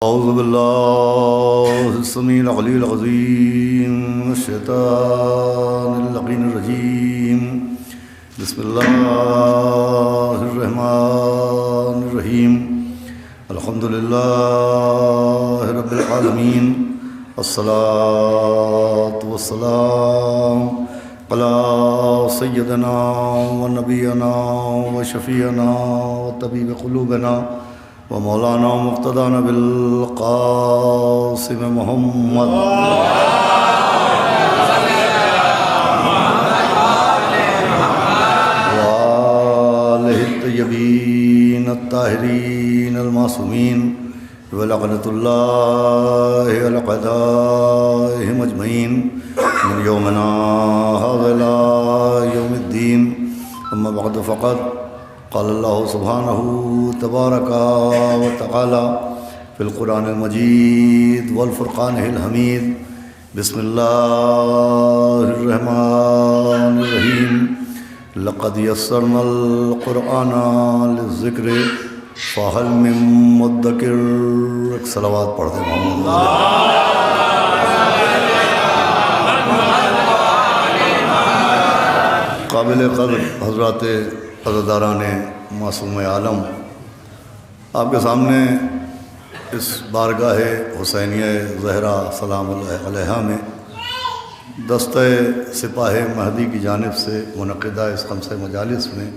اعوذ باللہ السمیع العلیہ العظیم من الشیطان اللعین الرجیم بسم اللہ الرحمن الرحیم الحمدللہ رب العالمین الصلاۃ والسلام علی سیدنا و نبینا و شفیعنا و طبیب قلوبنا و مولانا مقتدانا بالقاسم محمد وآلہ الطیبین الطاہرین المعصومین ولعنۃ اللہ علی اعدائہم اجمعین من یومنا ھذا الی یوم الدین اما بعد فقد قال اللہ سبحانہ تبارک و تعالی فی القرآن المجید والفرقان الحمید بسم اللہ الرحمن الرحیم لقد یسرنا القرآن للذکر فہل من مدکر. ایک صلوات پڑھ دیں محمد. قابل قدر حضرات عزاداران معصوم عالم، آپ کے سامنے اس بارگاہ حسینیہ زہرا سلام اللہ علیہا میں دستہ سپاہ مہدی کی جانب سے منعقدہ اس خمس مجالس میں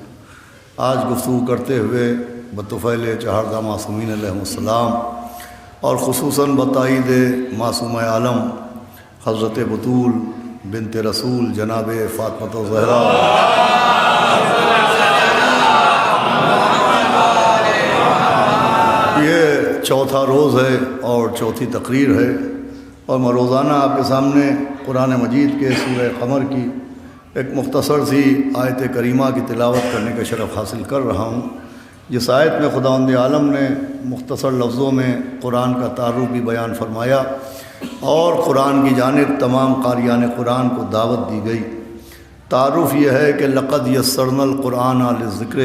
آج گفتگو کرتے ہوئے بطفیل چہاردہ معصومین علیہم السلام اور خصوصاً بتائید معصوم عالم حضرت بطول بنت رسول جناب فاطمہ الزہرا یہ چوتھا روز ہے اور چوتھی تقریر ہے، اور میں روزانہ آپ کے سامنے قرآن مجید کے سورہ قمر کی ایک مختصر سی آیت کریمہ کی تلاوت کرنے کا شرف حاصل کر رہا ہوں، جس آیت میں خداوند عالم نے مختصر لفظوں میں قرآن کا تعارف بھی بیان فرمایا اور قرآن کی جانب تمام قاریان قرآن کو دعوت دی گئی. تعارف یہ ہے کہ لقد یسرنا القرآن للذکر،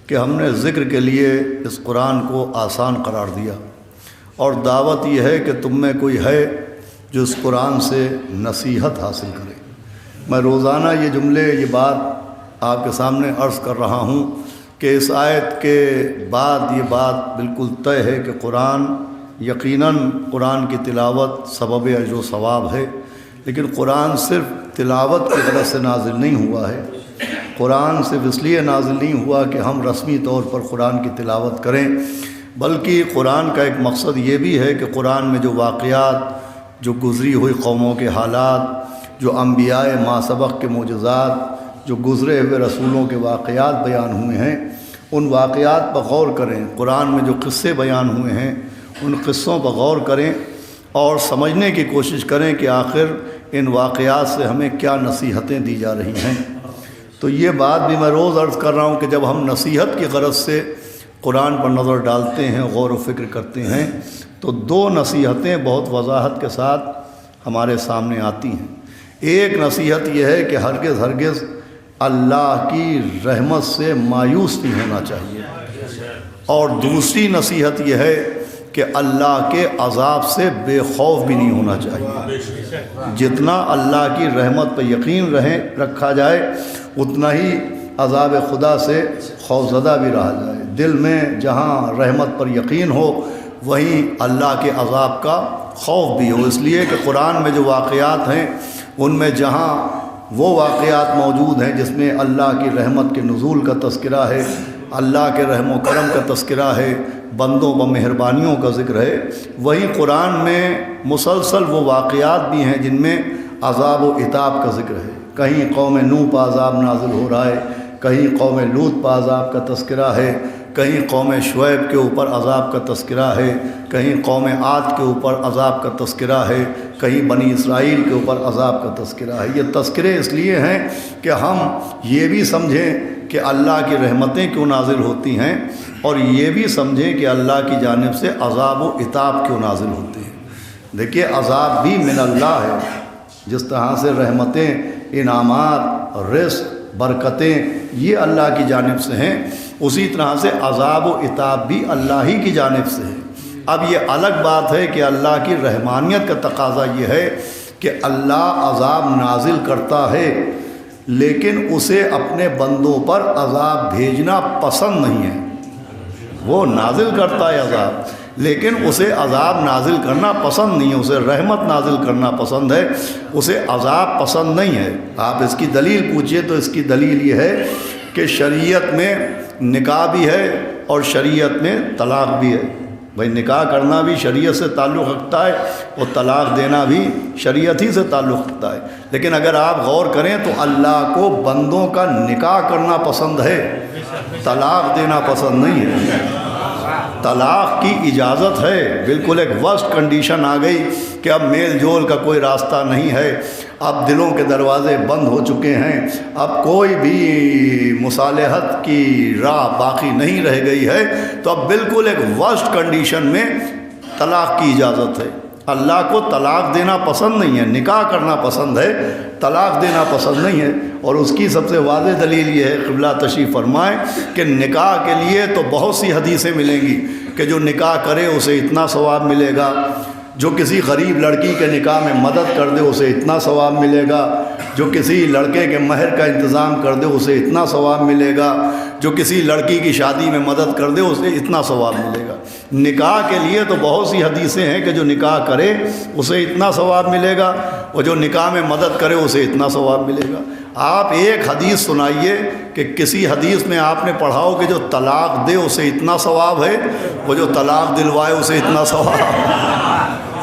کہ ہم نے ذکر کے لیے اس قرآن کو آسان قرار دیا، اور دعوت یہ ہے کہ تم میں کوئی ہے جو اس قرآن سے نصیحت حاصل کرے. میں روزانہ یہ جملے یہ بات آپ کے سامنے عرض کر رہا ہوں کہ اس آیت کے بعد یہ بات بالکل طے ہے کہ قرآن یقیناً قرآن کی تلاوت سبب اجر و ثواب ہے، لیکن قرآن صرف تلاوت کی غرض سے نازل نہیں ہوا ہے. قرآن صرف اس لیے نازل نہیں ہوا کہ ہم رسمی طور پر قرآن کی تلاوت کریں، بلکہ قرآن کا ایک مقصد یہ بھی ہے کہ قرآن میں جو واقعات، جو گزری ہوئی قوموں کے حالات، جو انبیاء ما سبق کے معجزات، جو گزرے ہوئے رسولوں کے واقعات بیان ہوئے ہیں، ان واقعات پر غور کریں. قرآن میں جو قصے بیان ہوئے ہیں ان قصوں پر غور کریں اور سمجھنے کی کوشش کریں کہ آخر ان واقعات سے ہمیں کیا نصیحتیں دی جا رہی ہیں. تو یہ بات بھی میں روز عرض کر رہا ہوں کہ جب ہم نصیحت کی غرض سے قرآن پر نظر ڈالتے ہیں، غور و فکر کرتے ہیں، تو دو نصیحتیں بہت وضاحت کے ساتھ ہمارے سامنے آتی ہیں. ایک نصیحت یہ ہے کہ ہرگز ہرگز اللہ کی رحمت سے مایوس نہیں ہونا چاہیے، اور دوسری نصیحت یہ ہے کہ اللہ کے عذاب سے بے خوف بھی نہیں ہونا چاہیے. جتنا اللہ کی رحمت پہ یقین رکھا جائے اتنا ہی عذاب خدا سے خوفزدہ بھی رہا جائے. دل میں جہاں رحمت پر یقین ہو وہیں اللہ کے عذاب کا خوف بھی ہو، اس لیے کہ قرآن میں جو واقعات ہیں ان میں جہاں وہ واقعات موجود ہیں جس میں اللہ کی رحمت کے نزول کا تذکرہ ہے، اللہ کے رحم و کرم کا تذکرہ ہے، بندوں و مہربانیوں کا ذکر ہے، وہیں قرآن میں مسلسل وہ واقعات بھی ہیں جن میں عذاب و عتاب کا ذکر ہے. کہیں قوم نوح پر عذاب نازل ہو رہا ہے، کہیں قوم لوط پر عذاب کا تذکرہ ہے، کہیں قوم شعیب کے اوپر عذاب کا تذکرہ ہے، کہیں قوم عاد کے اوپر عذاب کا تذکرہ ہے، کہیں بنی اسرائیل کے اوپر عذاب کا تذکرہ ہے. یہ تذکرے اس لیے ہیں کہ ہم یہ بھی سمجھیں کہ اللہ کی رحمتیں کیوں نازل ہوتی ہیں، اور یہ بھی سمجھیں کہ اللہ کی جانب سے عذاب و عتاب کیوں نازل ہوتے ہیں. دیکھیے عذاب بھی من اللہ ہے، جس طرح سے رحمتیں، انعامات، رزق، برکتیں یہ اللہ کی جانب سے ہیں، اسی طرح سے عذاب و عتاب بھی اللہ ہی کی جانب سے ہے. اب یہ الگ بات ہے کہ اللہ کی رحمانیت کا تقاضا یہ ہے کہ اللہ عذاب نازل کرتا ہے، لیکن اسے اپنے بندوں پر عذاب بھیجنا پسند نہیں ہے۔ وہ نازل کرتا ہے عذاب، لیکن اسے عذاب نازل کرنا پسند نہیں ہے، اسے رحمت نازل کرنا پسند ہے، اسے عذاب پسند نہیں ہے۔ آپ اس کی دلیل پوچھئے تو اس کی دلیل یہ ہے کہ شریعت میں نکاح بھی ہے اور شریعت میں طلاق بھی ہے۔ بھئی نکاح کرنا بھی شریعت سے تعلق رکھتا ہے اور طلاق دینا بھی شریعت ہی سے تعلق رکھتا ہے، لیکن اگر آپ غور کریں تو اللہ کو بندوں کا نکاح کرنا پسند ہے، طلاق دینا پسند نہیں ہے۔ طلاق کی اجازت ہے، بالکل ایک ورسٹ کنڈیشن آ گئی کہ اب میل جول کا کوئی راستہ نہیں ہے، اب دلوں کے دروازے بند ہو چکے ہیں، اب کوئی بھی مصالحت کی راہ باقی نہیں رہ گئی ہے، تو اب بالکل ایک ورسٹ کنڈیشن میں طلاق کی اجازت ہے۔ اللہ کو طلاق دینا پسند نہیں ہے، نکاح کرنا پسند ہے، طلاق دینا پسند نہیں ہے۔ اور اس کی سب سے واضح دلیل یہ ہے، قبلہ تشریف فرمائیں، کہ نکاح کے لیے تو بہت سی حدیثیں ملیں گی کہ جو نکاح کرے اسے اتنا ثواب ملے گا، جو کسی غریب لڑکی کے نکاح میں مدد کر دے اسے اتنا ثواب ملے گا، جو کسی لڑکے کے مہر کا انتظام کر دے اسے اتنا ثواب ملے گا، جو کسی لڑکی کی شادی میں مدد کر دے اسے اتنا ثواب ملے گا۔ نکاح کے لیے تو بہت سی حدیثیں ہیں کہ جو نکاح کرے اسے اتنا ثواب ملے گا، اور جو نکاح میں مدد کرے اسے اتنا ثواب ملے گا۔ آپ ایک حدیث سنائیے کہ کسی حدیث میں آپ نے پڑھا ہو کہ جو طلاق دے اسے اتنا ثواب ہے، وہ جو طلاق دلوائے اسے اتنا ثواب ہے۔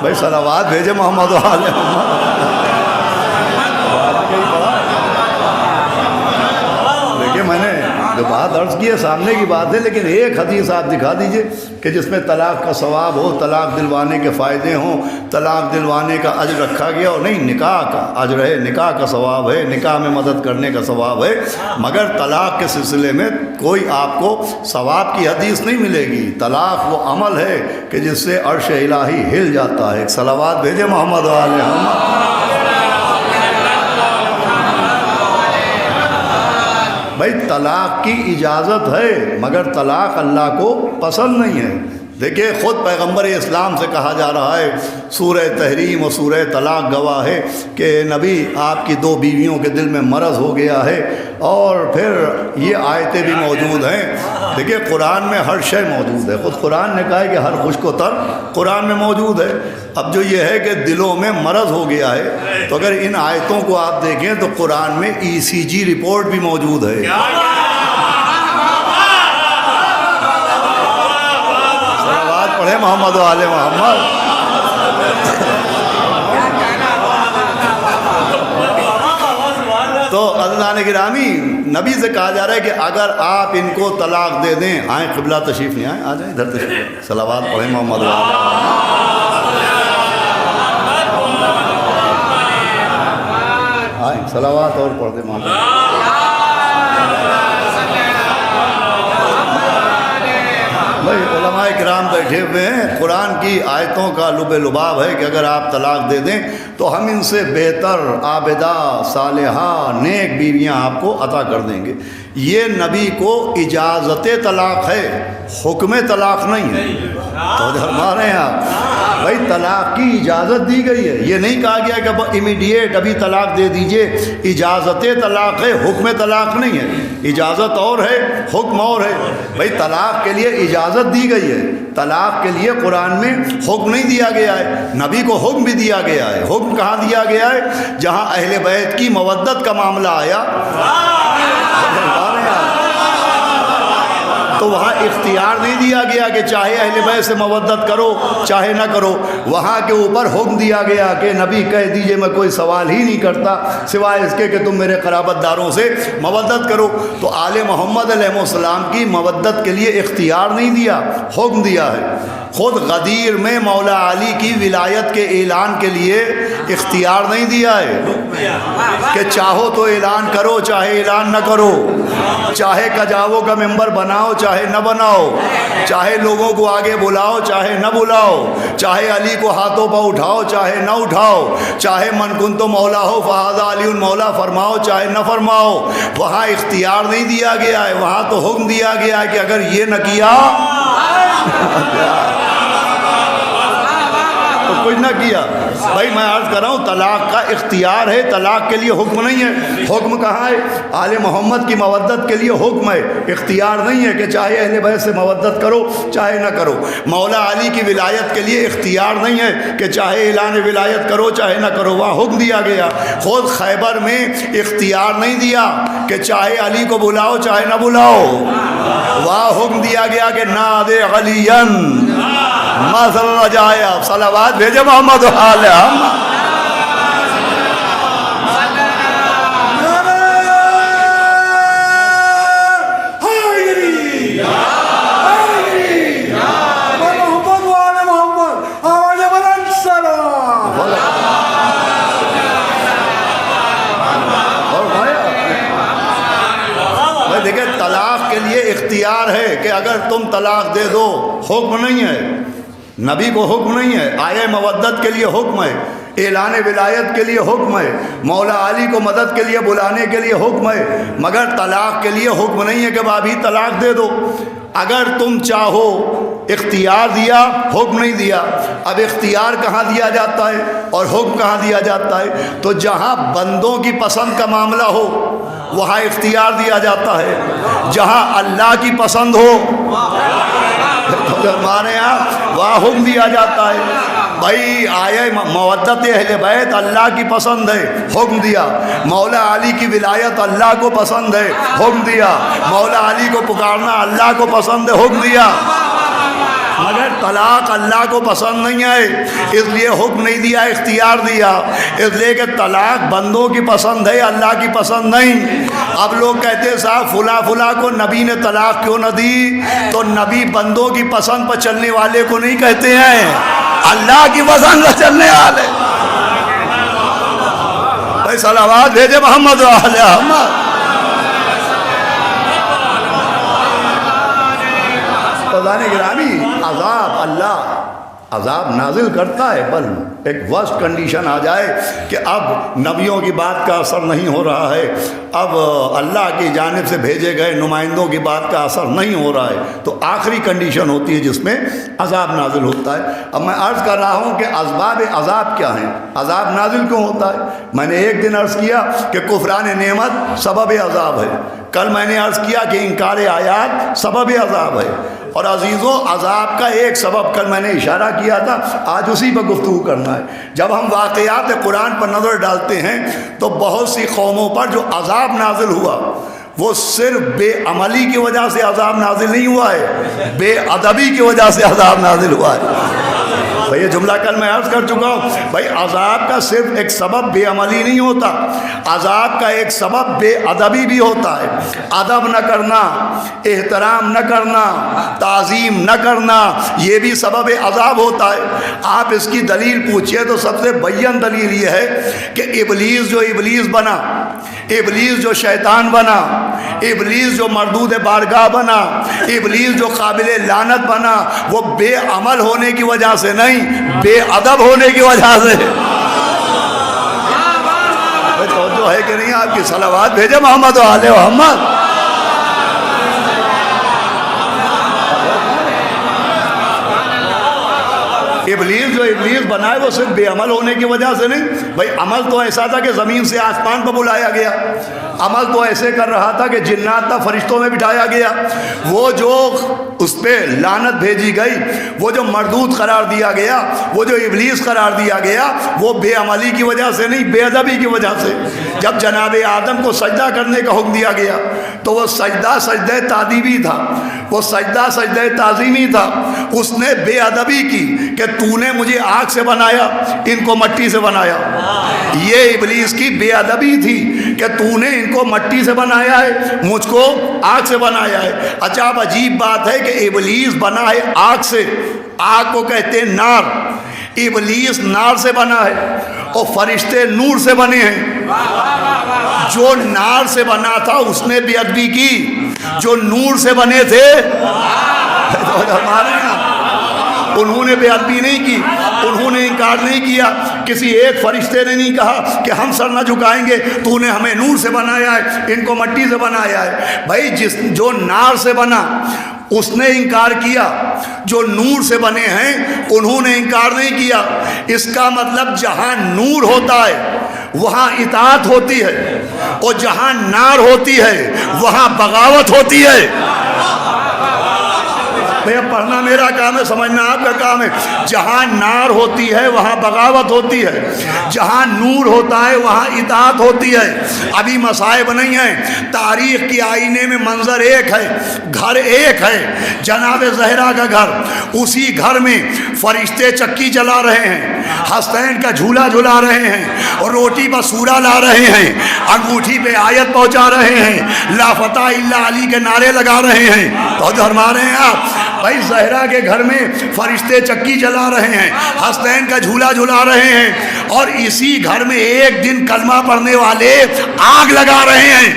بھائی صلوات بھیجے محمد و آل محمد۔ دیکھیے میں نے جو بات عرض کی ہے سامنے کی بات ہے، لیکن ایک حدیث آپ دکھا دیجئے کہ جس میں طلاق کا ثواب ہو، طلاق دلوانے کے فائدے ہوں، طلاق دلوانے کا اجر رکھا گیا ہو۔ نہیں، نکاح کا اجر ہے، نکاح کا ثواب ہے، نکاح میں مدد کرنے کا ثواب ہے، مگر طلاق کے سلسلے میں کوئی آپ کو ثواب کی حدیث نہیں ملے گی۔ طلاق وہ عمل ہے کہ جس سے عرش الہی ہل جاتا ہے۔ صلوات بھیجے محمد و آل محمد۔ بھائی طلاق کی اجازت ہے، مگر طلاق اللہ کو پسند نہیں ہے۔ دیکھیے خود پیغمبر اسلام سے کہا جا رہا ہے، سورہ تحریم و سورہ طلاق گواہ ہے کہ نبی آپ کی 2 بیویوں کے دل میں مرض ہو گیا ہے، اور پھر یہ آیتیں بھی موجود ہیں۔ دیکھیے قرآن میں ہر شے موجود ہے، خود قرآن نے کہا ہے کہ ہر خشک و تر قرآن میں موجود ہے۔ اب جو یہ ہے کہ دلوں میں مرض ہو گیا ہے، تو اگر ان آیتوں کو آپ دیکھیں تو قرآن میں ECG رپورٹ بھی موجود ہے۔ پڑھے محمد و آل محمد۔ تو عزیزان گرامی، نبی سے کہا جا رہا ہے کہ اگر آپ ان کو طلاق دے دیں، آئیں قبلہ تشریف نہیں، آئیں، آ جائیں ادھر تشریف، صلوات پڑھیں محمد و آل محمد۔ آئیں صلوات اور پڑھ دیں محمد۔ بھائی علماء کرام بیٹھے ہوئے ہیں، قرآن کی آیتوں کا لب لباب ہے کہ اگر آپ طلاق دے دیں تو ہم ان سے بہتر عابدہ صالحہ نیک بیویاں آپ کو عطا کر دیں گے۔ یہ نبی کو اجازت طلاق ہے، حکم طلاق نہیں ہے۔ تو فرما رہے ہیں آپ، بھائی طلاق کی اجازت دی گئی ہے، یہ نہیں کہا گیا کہ اب امیڈیٹ ابھی طلاق دے دیجئے۔ اجازت طلاق ہے، حکم طلاق نہیں ہے۔ اجازت اور ہے، حکم اور ہے۔ بھائی طلاق کے لیے اجازت دی گئی ہے، طلاق کے لیے قرآن میں حکم نہیں دیا گیا ہے، نبی کو حکم بھی دیا گیا ہے۔ حکم کہاں دیا گیا ہے؟ جہاں اہل بیت کی مودت کا معاملہ آیا تو وہاں اختیار نہیں دیا گیا کہ چاہے اہل بیت سے مودت کرو چاہے نہ کرو، وہاں کے اوپر حکم دیا گیا کہ نبی کہہ دیجئے میں کوئی سوال ہی نہیں کرتا سوائے اس کے کہ تم میرے قرابت داروں سے مودت کرو۔ تو آل محمد علیہ السلام کی مودت کے لیے اختیار نہیں دیا، حکم دیا ہے۔ خود غدیر میں مولا علی کی ولایت کے اعلان کے لیے اختیار نہیں دیا ہے کہ چاہو تو اعلان کرو چاہے اعلان نہ کرو، چاہے کجاووں کا ممبر بناؤ چاہے نہ بناؤ، چاہے لوگوں کو آگے بلاؤ چاہے نہ بلاؤ، چاہے علی کو ہاتھوں پر اٹھاؤ چاہے نہ اٹھاؤ، چاہے من کن تو مولا ہو فہذا علی مولا فرماؤ چاہے نہ فرماؤ۔ وہاں اختیار نہیں دیا گیا ہے، وہاں تو حکم دیا گیا ہے کہ اگر یہ نہ کیا کچھ نہ کیا۔ بھائی میں عرض کر رہا ہوں طلاق کا اختیار ہے، طلاق کے لیے حکم نہیں ہے۔ حکم کہاں ہے؟ آل محمد کی مودت کے لیے حکم ہے، اختیار نہیں ہے کہ چاہے اہل بیت سے مودت کرو چاہے نہ کرو۔ مولا علی کی ولایت کے لیے اختیار نہیں ہے کہ چاہے اعلان ولایت کرو چاہے نہ کرو، وہاں حکم دیا گیا۔ خود خیبر میں اختیار نہیں دیا کہ چاہے علی کو بلاؤ چاہے نہ بلاؤ، وہاں حکم دیا گیا کہ نادے علین مذل جایا۔ صلوات بھیجے محمد آل محمد۔ دیکھیں طلاق کے لیے اختیار ہے کہ اگر تم طلاق دے دو، حکم نہیں ہے، نبی کو حکم نہیں ہے، آیہ مودت کے لیے حکم ہے، اعلان ولایت کے لیے حکم ہے، مولا علی کو مدد کے لیے بلانے کے لیے حکم ہے، مگر طلاق کے لیے حکم نہیں ہے کہ ابھی طلاق دے دو۔ اگر تم چاہو، اختیار دیا حکم نہیں دیا۔ اب اختیار کہاں دیا جاتا ہے اور حکم کہاں دیا جاتا ہے؟ تو جہاں بندوں کی پسند کا معاملہ ہو وہاں اختیار دیا جاتا ہے، جہاں اللہ کی پسند ہو ہمارے یہاں وہاں حکم دیا جاتا ہے۔ بھائی آیہ مودت اہل بیت اللہ کی پسند ہے، حکم دیا۔ مولا علی کی ولایت اللہ کو پسند ہے، حکم دیا۔ مولا علی کو پکارنا اللہ کو پسند ہے، حکم دیا۔ مگر طلاق اللہ کو پسند نہیں ہے، اس لیے حکم نہیں دیا، اختیار دیا۔ اس لیے کہ طلاق بندوں کی پسند ہے، اللہ کی پسند نہیں۔ اب لوگ کہتے ہیں صاحب فلاں کو نبی نے طلاق کیوں نہ دی؟ تو نبی بندوں کی پسند پر چلنے والے کو نہیں کہتے ہیں، اللہ کی پسند پر چلنے والے۔ بھائی صلوات بھیجے محمد و آل محمد۔ قرآن گرامی عذاب اللہ عذاب نازل کرتا ہے، بل ایک ورسٹ کنڈیشن آ جائے کہ اب نبیوں کی بات کا اثر نہیں ہو رہا ہے، اب اللہ کی جانب سے بھیجے گئے نمائندوں کی بات کا اثر نہیں ہو رہا ہے، تو آخری کنڈیشن ہوتی ہے جس میں عذاب نازل ہوتا ہے۔ اب میں عرض کر رہا ہوں کہ اسباب عذاب کیا ہیں، عذاب نازل کیوں ہوتا ہے؟ میں نے ایک دن عرض کیا کہ کفران نعمت سبب عذاب ہے، کل میں نے عرض کیا کہ انکار آیات سبب عذاب ہے، اور عزیزوں عذاب کا ایک سبب کل میں نے اشارہ کیا تھا، آج اسی پر گفتگو کرنا ہے۔ جب ہم واقعات قرآن پر نظر ڈالتے ہیں تو بہت سی قوموں پر جو عذاب نازل ہوا وہ صرف بے عملی کی وجہ سے عذاب نازل نہیں ہوا ہے، بے ادبی کی وجہ سے عذاب نازل ہوا ہے۔ بھائی یہ جملہ کل میں عرض کر چکا ہوں، بھائی عذاب کا صرف ایک سبب بے عملی نہیں ہوتا، عذاب کا ایک سبب بے ادبی بھی ہوتا ہے۔ ادب نہ کرنا، احترام نہ کرنا، تعظیم نہ کرنا، یہ بھی سبب عذاب ہوتا ہے۔ آپ اس کی دلیل پوچھئے تو سب سے بیان دلیل یہ ہے کہ ابلیس جو ابلیس بنا، ابلیس جو شیطان بنا، ابلیس جو مردود بارگاہ بنا، ابلیس جو قابل لعنت بنا، وہ بے عمل ہونے کی وجہ سے نہیں، بے ادب ہونے کی وجہ سے۔ توجہ ہے کہ نہیں آپ کی؟ صلوات بھیجے محمد و آل محمد۔ ابلیس جو ابلیس بنائے وہ صرف بے عمل ہونے کی وجہ سے نہیں۔ بھائی عمل تو ایسا تھا کہ زمین سے آسمان پر بلایا گیا، عمل تو ایسے کر رہا تھا کہ جنات تھا فرشتوں میں بٹھایا گیا، وہ جو اس پہ لعنت بھیجی گئی، وہ جو مردود قرار دیا گیا، وہ جو ابلیس قرار دیا گیا، وہ بے عملی کی وجہ سے نہیں، بے ادبی کی وجہ سے۔ جب جناب آدم کو سجدہ کرنے کا حکم دیا گیا تو وہ سجدہ سجدہ تعظیمی تھا، وہ سجدہ سجدہ تعظیمی تھا۔ اس نے بے ادبی کی کہ تو نے مجھے آگ سے بنایا، ان کو مٹی سے بنایا۔ یہ ابلیس کی بے ادبی تھی کہ تو نے ان کو مٹی سے بنایا ہے، مجھ کو آگ سے بنایا ہے۔ اچھا اب عجیب بات ہے کہ ابلیس بنا ہے آگ سے، آگ کو کہتے ہیں نار، ابلیس نار سے بنا ہے اور فرشتے نور سے بنے ہیں۔ جو نار سے بنا تھا اس نے بے ادبی کی، جو نور سے بنے تھے ہمارے یہاں انہوں نے بے ادبی نہیں کی، انہوں نے انکار نہیں کیا۔ کسی ایک فرشتے نے نہیں کہا کہ ہم سر نہ جھکائیں گے، تو نے ہمیں نور سے بنایا ہے، ان کو مٹی سے بنایا ہے۔ بھائی جو نار سے بنا اس نے انکار کیا، جو نور سے بنے ہیں انہوں نے انکار نہیں کیا۔ اس کا مطلب جہاں نور ہوتا ہے وہاں اطاعت ہوتی ہے، اور جہاں نار ہوتی ہے وہاں بغاوت ہوتی ہے۔ بھیا پڑھنا میرا کام ہے، سمجھنا آپ کا کام ہے۔ جہاں نار ہوتی ہے وہاں بغاوت ہوتی ہے، جہاں نور ہوتا ہے وہاں اطاعت ہوتی ہے۔ ابھی مصائب نہیں ہیں، تاریخ کی آئینے میں منظر ایک ہے، گھر ایک ہے، جناب زہرا کا گھر۔ اسی گھر میں فرشتے چکی چلا رہے ہیں، حسین کا جھولا جھلا رہے ہیں، اور روٹی پر سورا لا رہے ہیں، انگوٹھی پہ آیت پہنچا رہے ہیں، لا فتح الا علی کے نعرے لگا رہے ہیں۔ تو فرما رہے ہیں آپ بھائی زہرا کے گھر میں فرشتے چکی چلا رہے ہیں، حسین کا جھولا جھلا رہے ہیں، اور اسی گھر میں ایک دن کلمہ پڑھنے والے آگ لگا رہے ہیں۔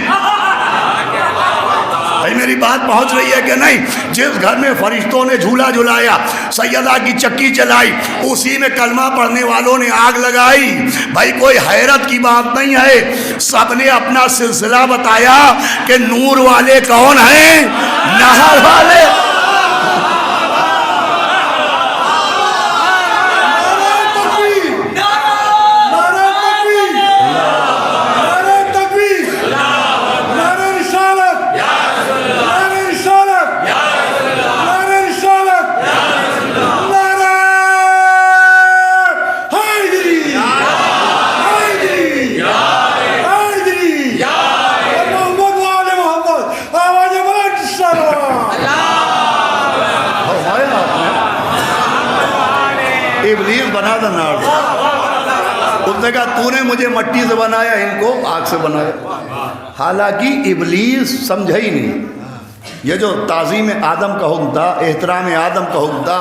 بھائی میری بات پہنچ رہی ہے کہ نہیں؟ جس گھر میں فرشتوں نے جھولا جھلایا، سیدہ کی چکی چلائی، اسی میں کلمہ پڑھنے والوں نے آگ لگائی۔ بھائی کوئی حیرت کی بات نہیں ہے، سب نے اپنا سلسلہ بتایا کہ نور والے کون ہیں؟ نہر والے۔ ابلیس بنا تھا نار سے، اس نے کہا تو نے مجھے مٹی سے بنایا، ان کو آگ سے بنایا۔ حالانکہ ابلیس سمجھا ہی نہیں، یہ جو تعظیم آدم کا حکم تھا، احترام آدم کا حکم تھا،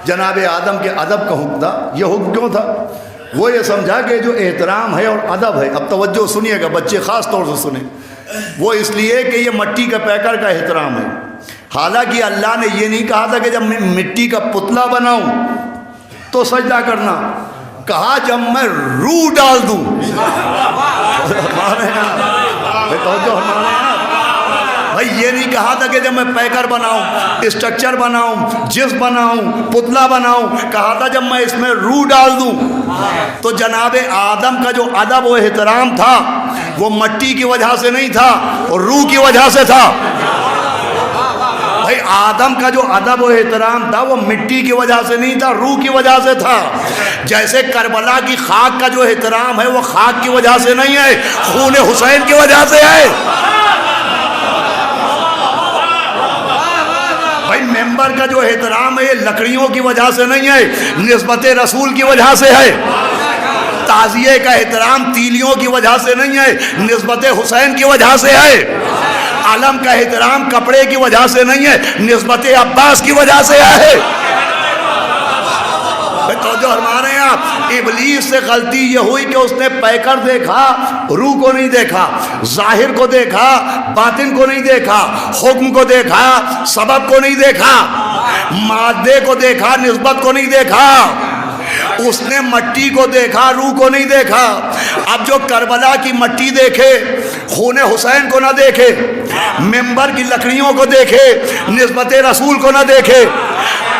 جناب آدم کے ادب کا حکم تھا، یہ حکم کیوں تھا؟ وہ یہ سمجھا کہ جو احترام ہے اور ادب ہے، اب توجہ سنیے گا بچے خاص طور سے سنیں، وہ اس لیے کہ یہ مٹی کا پیکر کا احترام ہے۔ حالانکہ اللہ نے یہ نہیں کہا تھا کہ جب میں مٹی کا پتلا بناؤں تو سجدہ کرنا، کہا جب میں روح ڈال دوں۔ بھائی یہ نہیں کہا تھا کہ جب میں پیکر بناؤں، اسٹرکچر بناؤں، جسم بناؤں، پتلا بناؤں، کہا تھا جب میں اس میں روح ڈال دوں۔ تو جناب آدم کا جو ادب و احترام تھا وہ مٹی کی وجہ سے نہیں تھا، اور روح کی وجہ سے تھا۔ بھائی آدم کا جو ادب و احترام تھا وہ مٹی کی وجہ سے نہیں تھا، روح کی وجہ سے تھا۔ جیسے کربلا کی خاک کا جو احترام ہے وہ خاک کی وجہ سے نہیں ہے، خون حسین کی وجہ سے ہے۔ بھائی ممبر کا جو احترام ہے یہ لکڑیوں کی وجہ سے نہیں ہے، نسبت رسول کی وجہ سے ہے۔ تعزیے کا احترام تیلیوں کی وجہ سے نہیں ہے، نسبت حسین کی وجہ سے ہے۔ علم کا احترام کپڑے کی وجہ سے نہیں ہے، نسبت عباس کی وجہ سے ہے۔ توجہ فرما رہے ہیں آپ؟ ابلیس سے غلطی یہ ہوئی کہ اس نے پیکر دیکھا، روح کو نہیں دیکھا، ظاہر کو دیکھا، باطن کو نہیں دیکھا، حکم کو دیکھا، سبب کو نہیں دیکھا، مادے کو دیکھا، نسبت کو نہیں دیکھا۔ اس نے مٹی کو دیکھا، روح کو نہیں دیکھا۔ اب جو کربلا کی مٹی دیکھے، خون حسین کو نہ دیکھے، ممبر کی لکڑیوں کو دیکھے، نسبت رسول کو نہ دیکھے،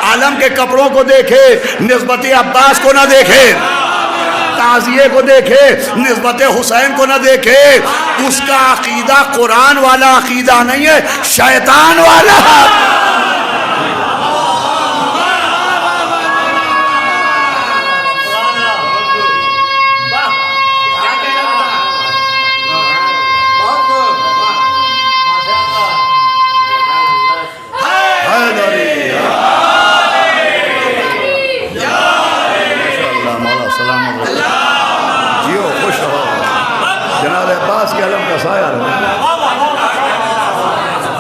عالم کے کپڑوں کو دیکھے، نسبت عباس کو نہ دیکھے، تعزیے کو دیکھے، نسبت حسین کو نہ دیکھے، اس کا عقیدہ قرآن والا عقیدہ نہیں ہے، شیطان والا۔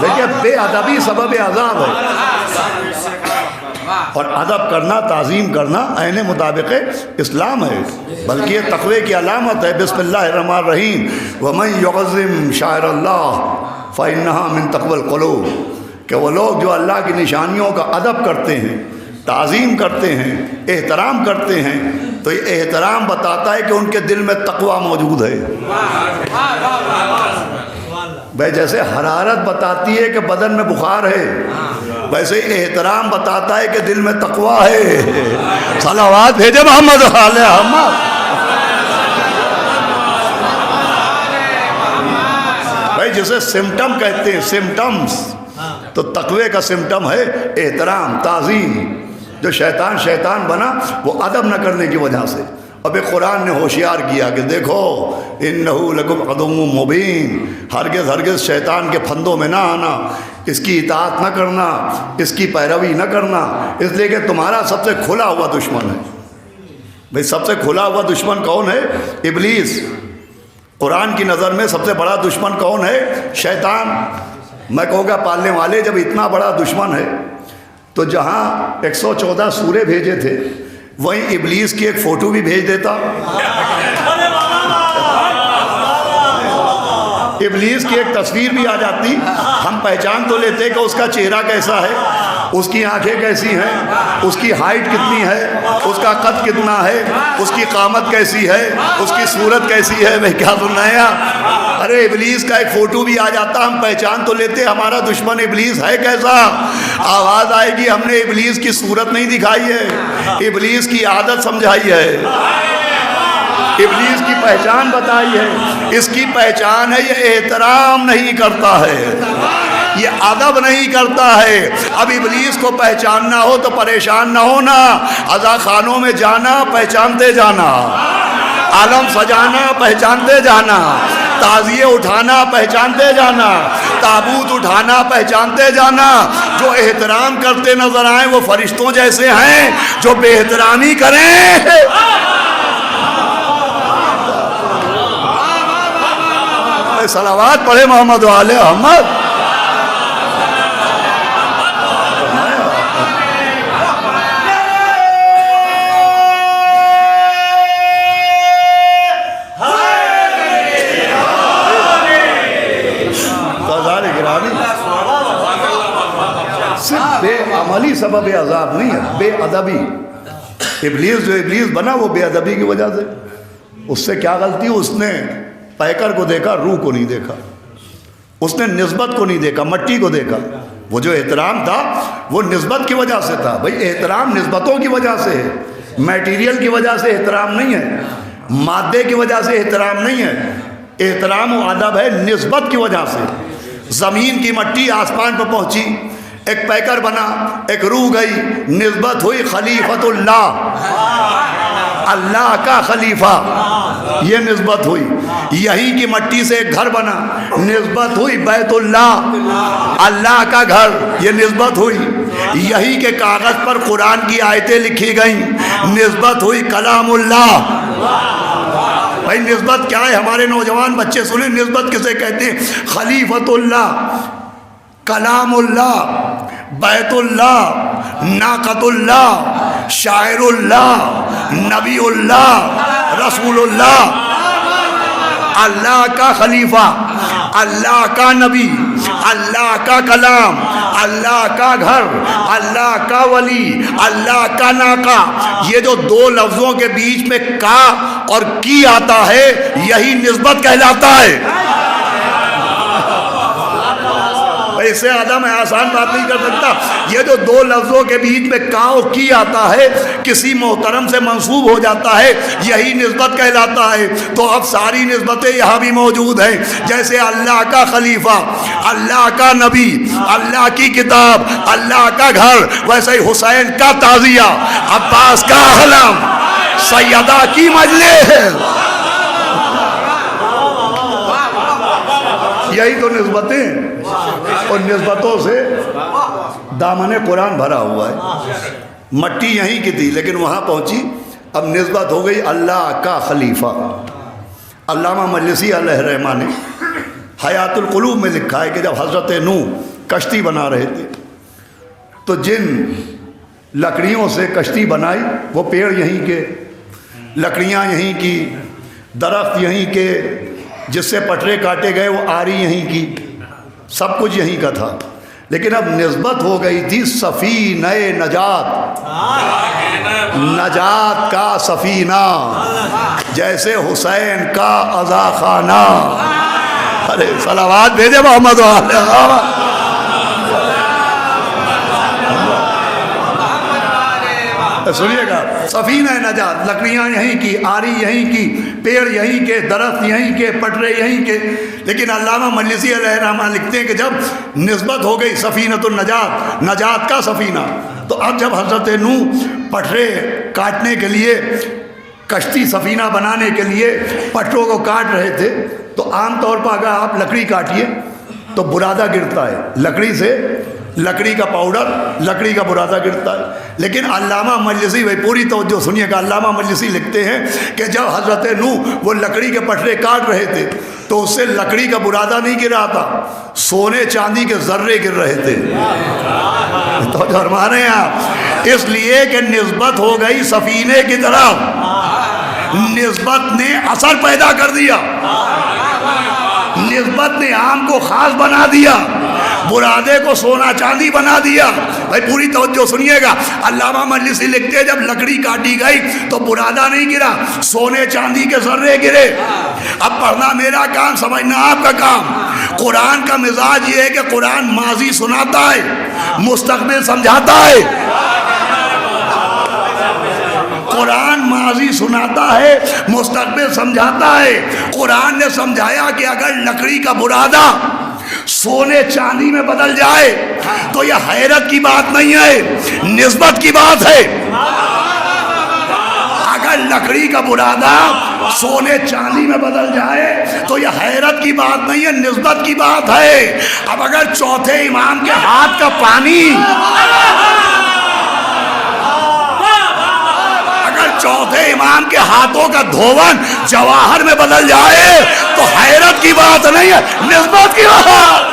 دیکھیں بے ادبی سبب عذاب ہے، اور ادب کرنا، تعظیم کرنا عین مطابق اسلام ہے، بلکہ یہ تقوی کی علامت ہے۔ بسم اللہ الرحمن الرحیم، وَمَن يُعَظِّمْ شَعَائِرَ اللَّهِ فَإِنَّهَا مِن تَقْوَى الْقُلُوبِ، کہ وہ لوگ جو اللہ کی نشانیوں کا ادب کرتے ہیں، تعظیم کرتے ہیں، احترام کرتے ہیں، تو یہ احترام بتاتا ہے کہ ان کے دل میں تقوی موجود ہے۔ بھائی جیسے حرارت بتاتی ہے کہ بدن میں بخار ہے، ویسے احترام بتاتا ہے کہ دل میں تقویٰ ہے۔ صلوات بھیجے محمد آل محمد۔ بھائی جسے سمٹم کہتے ہیں، سمٹمز، تو تقوی کا سمٹم ہے احترام، تعظیم۔ جو شیطان بنا وہ ادب نہ کرنے کی وجہ سے۔ اب قرآن نے ہوشیار کیا کہ دیکھو انہو لکم عدو مبین، ہرگز شیطان کے پھندوں میں نہ آنا، اس کی اطاعت نہ کرنا، اس کی پیروی نہ کرنا، اس لیے کہ تمہارا سب سے کھلا ہوا دشمن ہے۔ بھئی سب سے کھلا ہوا دشمن کون ہے؟ ابلیس۔ قرآن کی نظر میں سب سے بڑا دشمن کون ہے؟ شیطان۔ میں کہوں گا پالنے والے جب اتنا بڑا دشمن ہے تو جہاں 114 سورے بھیجے تھے وہیں ابلیس کی ایک فوٹو بھی بھیج دیتا، ابلیس کی ایک تصویر بھی آ جاتی، ہم پہچان تو لیتے کہ اس کا چہرہ کیسا ہے، اس کی آنکھیں کیسی ہیں، اس کی ہائٹ کتنی ہے، اس کا قد کتنا ہے، اس کی قامت کیسی ہے، اس کی صورت کیسی ہے۔ میں کیا سننا ہے؟ ارے ابلیس کا ایک فوٹو بھی آ جاتا، ہم پہچان تو لیتے ہمارا دشمن ابلیس ہے کیسا۔ آواز آئے گی ہم نے ابلیس کی صورت نہیں دکھائی ہے، ابلیس کی عادت سمجھائی ہے، ابلیس کی پہچان بتائی ہے۔ اس کی پہچان ہے یہ احترام نہیں کرتا ہے، یہ ادب نہیں کرتا ہے۔ اب ابلیس کو پہچاننا ہو تو پریشان نہ ہونا، عزا خانوں میں جانا پہچانتے جانا، عالم سجانا پہچانتے جانا، تعزیے اٹھانا پہچانتے جانا، تابوت اٹھانا پہچانتے جانا۔ جو احترام کرتے نظر آئیں وہ فرشتوں جیسے ہیں، جو بے احترامی کریں صلوات پڑھے محمد و آل محمد۔ صرف بے عملی سبب عذاب نہیں ہے، بے ادبی۔ ابلیس بنا وہ بے ادبی کی وجہ سے۔ اس سے کیا غلطی؟ اس نے پیکر کو دیکھا، روح کو نہیں دیکھا، اس نے نسبت کو نہیں دیکھا، مٹی کو دیکھا۔ وہ جو احترام تھا وہ نسبت کی وجہ سے تھا۔ بھئی احترام نسبتوں کی وجہ سے ہے، میٹیریل کی وجہ سے احترام نہیں ہے، مادے کی وجہ سے احترام نہیں ہے۔ احترام و ادب ہے نسبت کی وجہ سے۔ زمین کی مٹی آسمان پر پہنچی، ایک پیکر بنا، ایک روح گئی، نسبت ہوئی خلیفۃ اللہ، اللہ کا خلیفہ، یہ نسبت ہوئی۔ یہیں کی مٹی سے ایک گھر بنا، نسبت ہوئی بیت اللہ، اللہ کا گھر، یہ نسبت ہوئی۔ یہیں کے کاغذ پر قرآن کی آیتیں لکھی گئیں، نسبت ہوئی کلام اللہ۔ بھائی نسبت کیا ہے؟ ہمارے نوجوان بچے سنیں نسبت کسے کہتے ہیں؟ خلیفۃ اللہ، کلام اللہ، بیت اللہ، ناقۃ اللہ، شاعر اللہ، نبی اللہ، رسول اللہ۔ اللہ کا خلیفہ، اللہ کا نبی، اللہ کا کلام، اللہ کا گھر، اللہ کا ولی، اللہ کا ناقہ۔ یہ جو دو لفظوں کے بیچ میں کا اور کی آتا ہے یہی نسبت کہلاتا ہے۔ اس سے زیادہ میں آسان بات نہیں کر سکتا۔ یہ جو دو لفظوں کے بیچ میں کا و کی آتا ہے، کسی محترم سے منسوب ہو جاتا ہے، یہی نسبت کہلاتا ہے۔ تو اب ساری نسبتیں یہاں بھی موجود ہیں، جیسے اللہ کا خلیفہ، اللہ کا نبی، اللہ کی کتاب، اللہ کا گھر، ویسے ہی حسین کا تعزیہ، عباس کا علم، سیدہ کی مجلس، یہی تو نسبتیں۔ اور نسبتوں سے دامن قرآن بھرا ہوا ہے۔ مٹی یہیں کی تھی لیکن وہاں پہنچی، اب نسبت ہو گئی اللہ کا خلیفہ۔ علامہ مجلسی علیہ الرحمہ نے حیات القلوب میں لکھا ہے کہ جب حضرت نوح کشتی بنا رہے تھے تو جن لکڑیوں سے کشتی بنائی وہ پیڑ یہیں کے، لکڑیاں یہیں کی، درخت یہیں کے، جس سے پٹرے کاٹے گئے وہ آری یہیں کی، سب کچھ یہیں کا تھا۔ لیکن اب نسبت ہو گئی تھی سفینہ نجات، نجات کا سفینہ، جیسے حسین کا عزا خانہ، ارے صلوات بھیجے محمد سنیے گا، سفینہ نجات، لکڑیاں یہیں کی، آری یہیں کی، پیڑ یہیں کے، درخت یہیں کے، پٹرے یہیں کے. لیکن علامہ مجلسی علیہ الرحمہ لکھتے ہیں کہ جب نسبت ہو گئی سفینۃ النجات، نجات کا سفینہ، تو اب جب حضرت نوح پٹرے کاٹنے کے لیے، کشتی سفینہ بنانے کے لیے پٹروں کو کاٹ رہے تھے، تو عام طور پر اگر آپ لکڑی کاٹیے تو برادہ گرتا ہے، لکڑی سے لکڑی کا پاؤڈر، لکڑی کا برادہ گرتا ہے. لیکن علامہ مجلسی، بھائی پوری توجہ سنیے گا، علامہ مجلسی لکھتے ہیں کہ جب حضرت نوح وہ لکڑی کے پٹرے کاٹ رہے تھے تو اس سے لکڑی کا برادہ نہیں گر رہا تھا، سونے چاندی کے ذرے گر رہے تھے. تو فرما رہے ہیں آپ، اس لیے کہ نسبت ہو گئی سفینے کی طرف، نسبت نے اثر پیدا کر دیا، نسبت نے عام کو خاص بنا دیا، برادے کو سونا چاندی بنا دیا. بھائی پوری توجہ سنیے گا، علامہ مجلسی لکھتے ہیں جب لکڑی کاٹی گئی تو برادہ نہیں گرا، سونے چاندی کے ذرے گرے. اب پڑھنا میرا کام، سمجھنا آپ کا کام. قرآن کا مزاج یہ ہے کہ قرآن ماضی سناتا ہے، مستقبل سمجھاتا ہے. قرآن ماضی سناتا ہے، مستقبل سمجھاتا ہے. قرآن نے سمجھایا کہ اگر لکڑی کا برادہ سونے چاندی میں بدل جائے تو یہ حیرت کی بات نہیں ہے، نسبت کی بات ہے. اگر لکڑی کا برادہ سونے چاندی میں بدل جائے تو یہ حیرت کی بات نہیں ہے، نسبت کی بات ہے. اب اگر چوتھے امام کے ہاتھ کا پانی، چوتھے امام کے ہاتھوں کا دھون جواہر میں بدل جائے تو حیرت کی بات نہیں ہے، نسبت کی بات.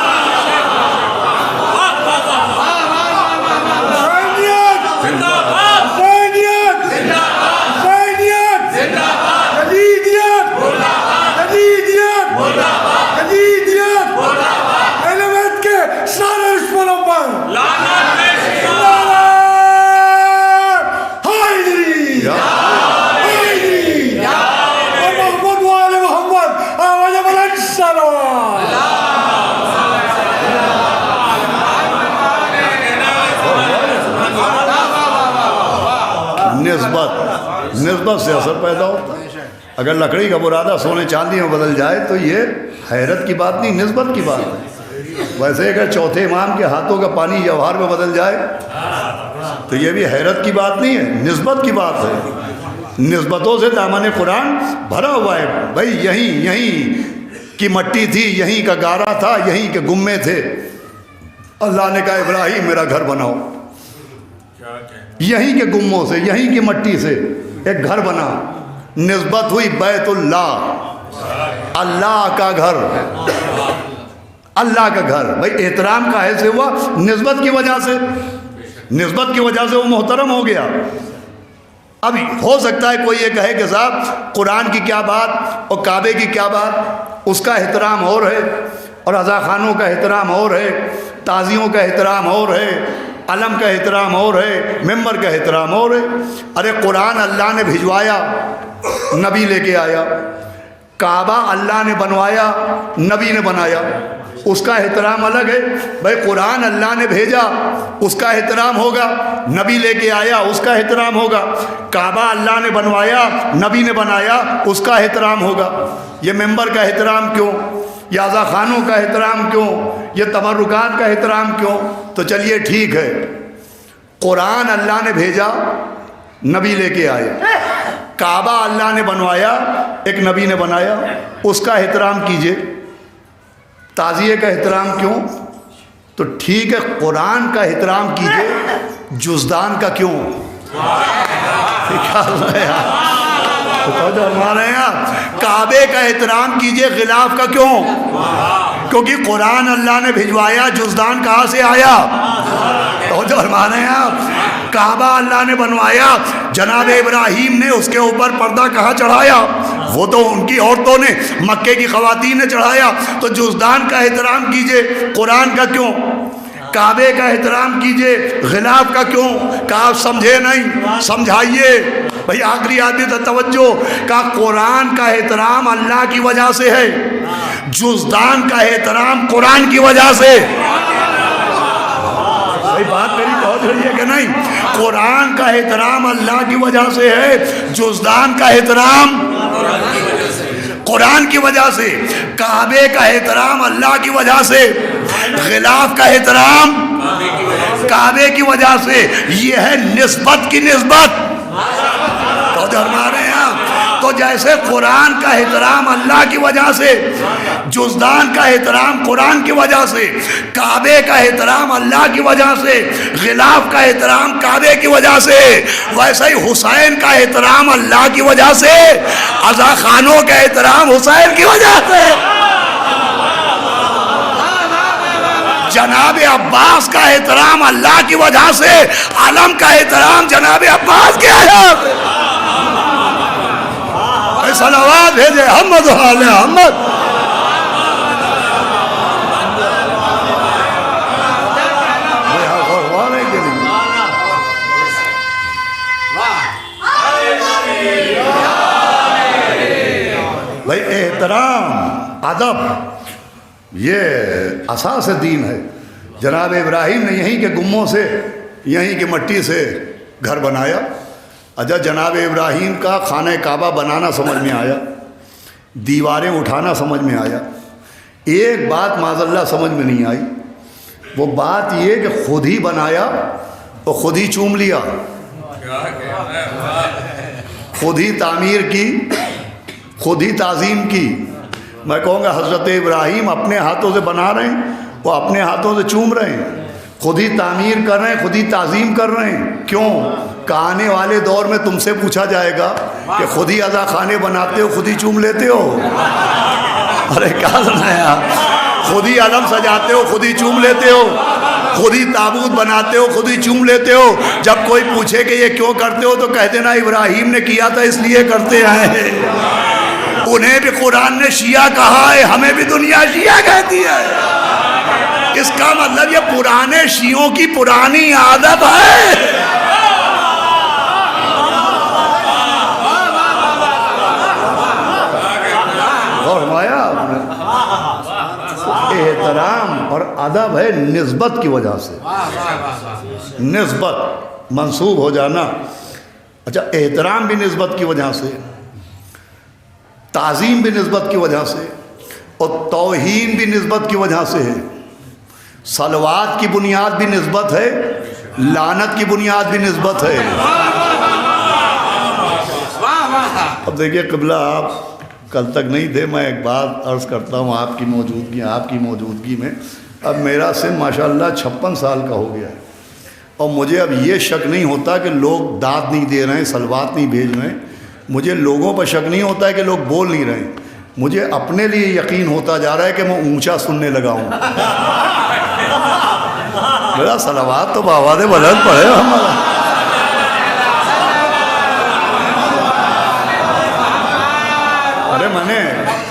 نسبت سے اثر پیدا ہوتا ہے. اگر لکڑی کا برادہ سونے چاندی میں بدل جائے تو یہ حیرت کی بات نہیں، نسبت کی بات ہے. ویسے اگر چوتھے امام کے ہاتھوں کا پانی جوہر میں بدل جائے تو یہ بھی حیرت کی بات نہیں ہے، نسبت کی بات ہے. نسبتوں سے دامن قرآن بھرا ہوا ہے. بھائی یہیں کی مٹی تھی، یہیں کا گارا تھا، یہیں کے گمے تھے. اللہ نے کہا ابراہیم میرا گھر بناؤ. یہیں کے گموں سے، یہیں کی مٹی سے ایک گھر بنا. نسبت ہوئی بیت اللہ، اللہ کا گھر، اللہ کا گھر. بھائی احترام کا ایسے ہوا نسبت کی وجہ سے، نسبت کی وجہ سے وہ محترم ہو گیا. اب ہو سکتا ہے کوئی یہ کہے کہ صاحب قرآن کی کیا بات اور کعبے کی کیا بات، اس کا احترام اور ہے اور رضا خانوں کا احترام اور ہے، تازیوں کا احترام اور ہے، علم کا احترام اور ہے، ممبر کا احترام اور ہے. ارے قرآن اللہ نے بھجوایا، نبی لے کے آیا. کعبہ اللہ نے بنوایا، نبی نے بنایا، اس کا احترام الگ ہے. بھائی قرآن اللہ نے بھیجا، اس کا احترام ہوگا. نبی لے کے آیا، اس کا احترام ہوگا. کعبہ اللہ نے بنوایا، نبی نے بنایا، اس کا احترام ہوگا. یہ ممبر کا احترام کیوں، یہ عزا خانوں کا احترام کیوں، یہ تبرکات کا احترام کیوں؟ تو چلیے ٹھیک ہے، قرآن اللہ نے بھیجا، نبی لے کے آئے. کعبہ اللہ نے بنوایا، ایک نبی نے بنایا، اس کا احترام کیجئے. تعزیے کا احترام کیوں؟ تو ٹھیک ہے قرآن کا احترام کیجئے، جزدان کا کیوں؟ ہمارے یہاں کعبے کا احترام کیجئے، غلاف کا کیوں؟ کیونکہ قرآن اللہ نے بھجوایا، جزدان کہاں سے آیا؟ تو ہمارے یہاں کعبہ اللہ نے بنوایا، جناب ابراہیم نے اس کے اوپر پردہ کہاں چڑھایا؟ وہ تو ان کی عورتوں نے، مکے کی خواتین نے چڑھایا. تو جزدان کا احترام کیجئے، قرآن کا کیوں؟ کعبے کا احترام کیجئے، غلاف کا کیوں؟ کہا آپ سمجھے نہیں، سمجھائیے. بھئی آخری آدمی تھا توجہ، کہا قرآن کا احترام اللہ کی وجہ سے ہے. جزدان کا احترام قرآن کی وجہ سے. بات میری پہنچ رہی ہے کہ نہیں؟ قرآن کا احترام اللہ کی وجہ سے ہے، جزدان کا احترام قرآن کی وجہ سے، کعبے کا احترام اللہ کی وجہ سے، غلاف کا احترام کعبے کی وجہ سے. یہ ہے نسبت کی نسبت. تو ہمارے یہاں تو جیسے قرآن کا احترام اللہ کی وجہ سے، جزدان کا احترام قرآن کی وجہ سے، کعبے کا احترام اللہ کی وجہ سے، غلاف کا احترام کعبے کی وجہ سے، ویسے ہی حسین کا احترام اللہ کی وجہ سے، عزا خانوں کا احترام حسین کی وجہ سے، جناب عباس کا احترام اللہ کی وجہ سے، علم کا احترام جناب عباس کی وجہ سے. صلوات بھیجے محمد و آل محمد. بھائی احترام ادب یہ اساس دین ہے. جناب ابراہیم نے یہیں کے گموں سے، یہیں کی مٹی سے گھر بنایا. اچھا جناب ابراہیم کا خانہ کعبہ بنانا سمجھ میں آیا، دیواریں اٹھانا سمجھ میں آیا. ایک بات معاذ اللہ سمجھ میں نہیں آئی، وہ بات یہ کہ خود ہی بنایا اور خود ہی چوم لیا، خود ہی تعمیر کی، خود ہی تعظیم کی. میں کہوں گا حضرت ابراہیم اپنے ہاتھوں سے بنا رہے ہیں، وہ اپنے ہاتھوں سے چوم رہے ہیں، خود ہی تعمیر کر رہے ہیں، خود ہی تعظیم کر رہے ہیں. کیوں کہ آنے والے دور میں تم سے پوچھا جائے گا کہ خود ہی عزا خانے بناتے ہو، خود ہی چوم لیتے ہو. ارے کیا سنایا؟ خود ہی علم سجاتے ہو، خود ہی چوم لیتے ہو، خود ہی تابوت بناتے ہو، خود ہی چوم لیتے ہو. جب کوئی پوچھے کہ یہ کیوں کرتے ہو تو کہہ دینا ابراہیم نے کیا تھا اس لیے کرتے ہیں. انہیں بھی قرآن نے شیعہ کہا ہے، ہمیں بھی دنیا شیعہ کہتی ہے. اس کا مطلب یہ پرانے شیعوں کی پرانی عادت ہے. احترام اور ادب ہے نسبت کی وجہ سے، نسبت منسوب ہو جانا. اچھا احترام بھی نسبت کی وجہ سے، تعظیم بھی نسبت کی وجہ سے، اور توہین بھی نسبت کی وجہ سے ہے. صلوات کی بنیاد بھی نسبت ہے، لعنت کی بنیاد بھی نسبت ہے. اب دیکھیے قبلہ آپ کل تک نہیں تھے، میں ایک بات عرض کرتا ہوں آپ کی موجودگی میں. اب میرا سن ماشاءاللہ 56 سال کا ہو گیا ہے، اور مجھے اب یہ شک نہیں ہوتا کہ لوگ داد نہیں دے رہے ہیں، صلوات نہیں بھیج رہے ہیں. مجھے لوگوں پر شک نہیں ہوتا ہے کہ لوگ بول نہیں رہے ہیں. مجھے اپنے لیے یقین ہوتا جا رہا ہے کہ میں اونچا سننے لگا ہوں. میرا صلوات تو بآواز بلند پڑھے ہمارا. ارے میں نے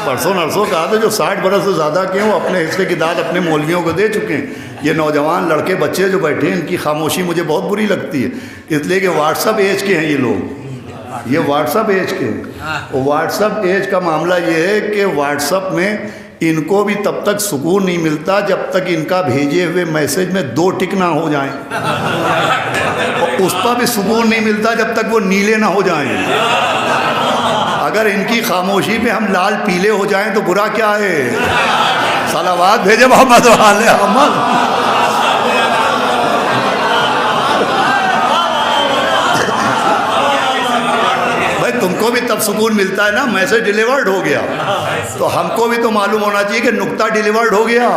پرسوں نرسوں کہا تھا جو 60 برس سے زیادہ کے ہیں وہ اپنے حصے کی داد اپنے مولویوں کو دے چکے ہیں. یہ نوجوان لڑکے بچے جو بیٹھے ہیں ان کی خاموشی مجھے بہت بری لگتی ہے، اس لیے کہ واٹس اپ ایج کے ہیں یہ لوگ، یہ واٹس اپ ایج کے ہیں. واٹس اپ ایج کا معاملہ یہ ہے کہ واٹس اپ میں ان کو بھی تب تک سکون نہیں ملتا جب تک ان کا بھیجے ہوئے میسج میں 2 ٹک نہ ہو جائیں، اور اس پر بھی سکون نہیں ملتا جب تک وہ نیلے نہ ہو جائیں. اگر ان کی خاموشی پہ ہم لال پیلے ہو جائیں تو برا کیا ہے؟ صلوات بھیجے محمد و آل محمد. بھائی تم کو بھی تب سکون ملتا ہے نا میسج ڈیلیورڈ ہو گیا، تو ہم کو بھی تو معلوم ہونا چاہیے کہ نقطہ ڈیلیورڈ ہو گیا.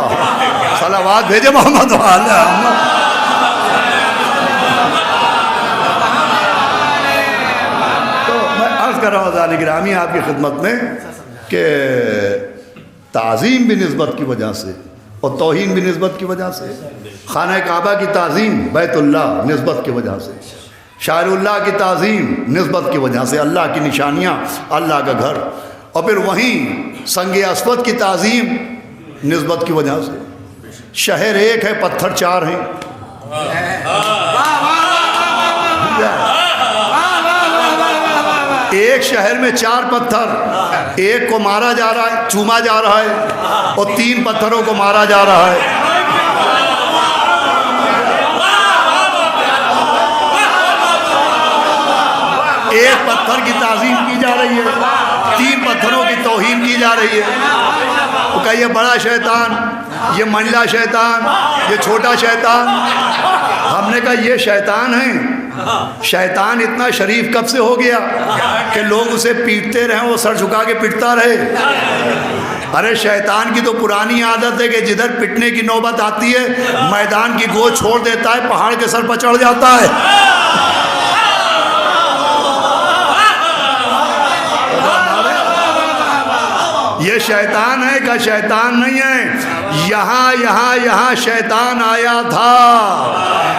صلوات بھیجے محمد و آل محمد. کر رہا ہوں ذالک گرامی آپ کی خدمت میں کہ تعظیم بھی نسبت کی وجہ سے اور توہین بھی نسبت کی وجہ سے. خانہ کعبہ کی تعظیم بیت اللہ نسبت کی وجہ سے، شاعر اللہ کی تعظیم نسبت کی وجہ سے، اللہ کی نشانیاں، اللہ کا گھر. اور پھر وہیں سنگ اسود کی تعظیم نسبت کی وجہ سے. شہر ایک ہے پتھر 4 ہیں. ایک شہر میں 4 پتھر، ایک کو مارا جا رہا ہے، چوما جا رہا ہے، اور 3 پتھروں کو مارا جا رہا ہے۔ ایک پتھر کی تعظیم کی جا رہی ہے، 3 پتھروں کی توہین کی جا رہی ہے۔ وہ کہا یہ بڑا شیطان، یہ منڈلا شیطان، یہ چھوٹا شیطان۔ ہم نے کہا یہ شیطان ہیں۔ شیطان اتنا شریف کب سے ہو گیا کہ لوگ اسے پیٹتے رہیں، وہ سر جھکا کے پٹتا رہے؟ ارے شیطان کی تو پرانی عادت ہے کہ جدھر پٹنے کی نوبت آتی ہے میدان کی گود چھوڑ دیتا ہے، پہاڑ کے سر پر چڑھ جاتا ہے۔ یہ شیطان ہے کہ شیطان نہیں ہے؟ یہاں شیطان آیا تھا۔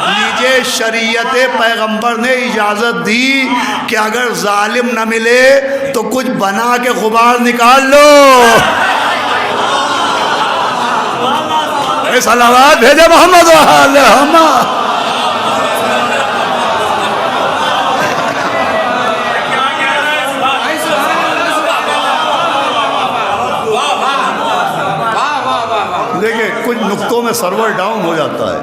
لیجئے شریعت پیغمبر نے اجازت دی کہ اگر ظالم نہ ملے تو کچھ بنا کے غبار نکال لو۔ صلوات بھیجے محمد و آل محمد۔ کچھ نقطوں میں سرور ڈاؤن ہو جاتا ہے۔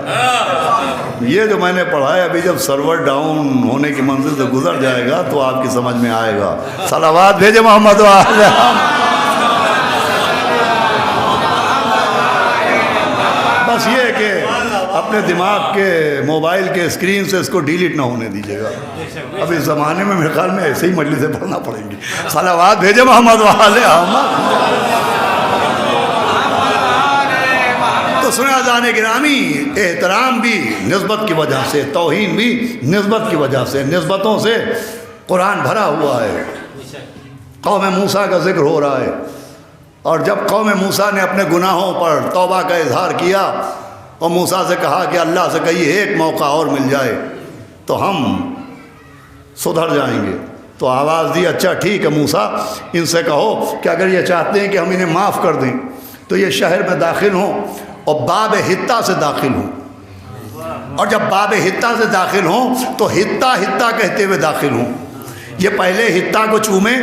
یہ جو میں نے پڑھا ہے ابھی جب سرور ڈاؤن ہونے کی منزل سے گزر جائے گا تو آپ کی سمجھ میں آئے گا۔ صلوات بھیجے محمد و آل محمد۔ بس یہ ہے کہ اپنے دماغ کے موبائل کے اسکرین سے اس کو ڈیلیٹ نہ ہونے دیجیے گا۔ اب اس زمانے میں میرے خیال میں ایسے ہی مجلسیں پڑھنا پڑیں گی۔ صلوات بھیجے محمد و آل محمد۔ سنا جانے گرامی، احترام بھی نسبت کی وجہ سے، توہین بھی نسبت کی وجہ سے، نسبتوں سے قرآن بھرا ہوا ہے۔ قوم موسیٰ کا ذکر ہو رہا ہے، اور جب قوم موسیٰ نے اپنے گناہوں پر توبہ کا اظہار کیا اور موسیٰ سے کہا کہ اللہ سے کہیے ایک موقع اور مل جائے تو ہم سدھر جائیں گے، تو آواز دی اچھا ٹھیک ہے موسیٰ، ان سے کہو کہ اگر یہ چاہتے ہیں کہ ہم انہیں معاف کر دیں تو یہ شہر میں داخل ہوں اور باب حطہ سے داخل ہوں، اور جب باب حطہ سے داخل ہوں تو حطہ حطہ کہتے ہوئے داخل ہوں۔ یہ پہلے حطہ کو چومیں،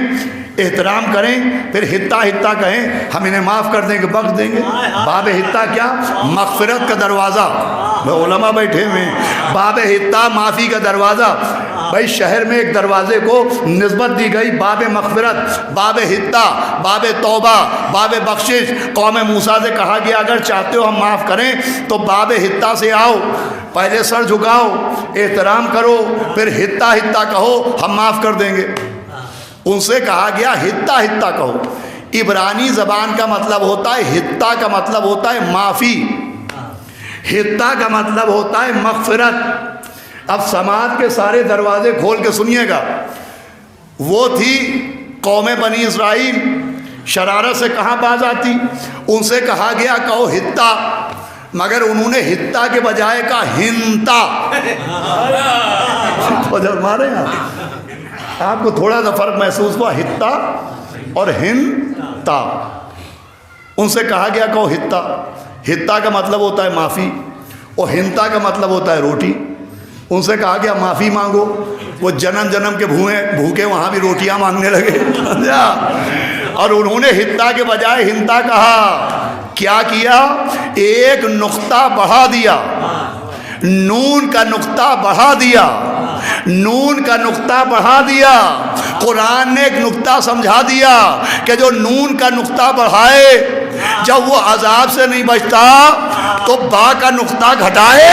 احترام کریں، پھر حطہ حطہ کہیں ہم انہیں معاف کر دیں گے، بخش دیں گے۔ باب حطہ کیا؟ مغفرت کا دروازہ۔ علماء بیٹھے ہوئے ہیں، باب حطہ معافی کا دروازہ۔ بھائی شہر میں ایک دروازے کو نسبت دی گئی، باب مغفرت، باب حطہ، باب توبہ، باب بخشش۔ قوم موسیٰ سے کہا گیا اگر چاہتے ہو ہم معاف کریں تو باب حطہ سے آؤ، پہلے سر جھکاؤ، احترام کرو، پھر حطہ حطہ کہو ہم معاف کر دیں گے۔ ان سے کہا گیا حطہ حطہ کہو۔ عبرانی زبان کا مطلب ہوتا ہے، حطہ کا مطلب ہوتا ہے معافی، حطہ کا مطلب ہوتا ہے مغفرت۔ اب سماعت کے سارے دروازے کھول کے سنیے گا۔ وہ تھی قوم بنی اسرائیل، شرارت سے کہاں باز آتی؟ ان سے کہا گیا کہو حطہ، مگر انہوں نے حطہ کے بجائے کہا ہنتا۔ مارے آپ کو تھوڑا سا فرق محسوس ہوا، حطہ اور ہنتا۔ ان سے کہا گیا کہو حطہ۔ حطہ کا مطلب ہوتا ہے معافی، اور ہنتا کا مطلب ہوتا ہے روٹی۔ ان سے کہا گیا معافی مانگو، وہ جنم جنم کے بھوکے وہاں بھی روٹیاں مانگنے لگے۔ اور انہوں نے حطہ کے بجائے ہنتا کہا۔ کیا کیا؟ ایک نقطہ بڑھا دیا، نون کا نقطہ بڑھا دیا، نون کا نقطہ بڑھا دیا۔ قرآن نے ایک نقطہ سمجھا دیا کہ جو نون کا نقطہ بڑھائے جب وہ عذاب سے نہیں بچتا تو با کا نقطہ گھٹائے۔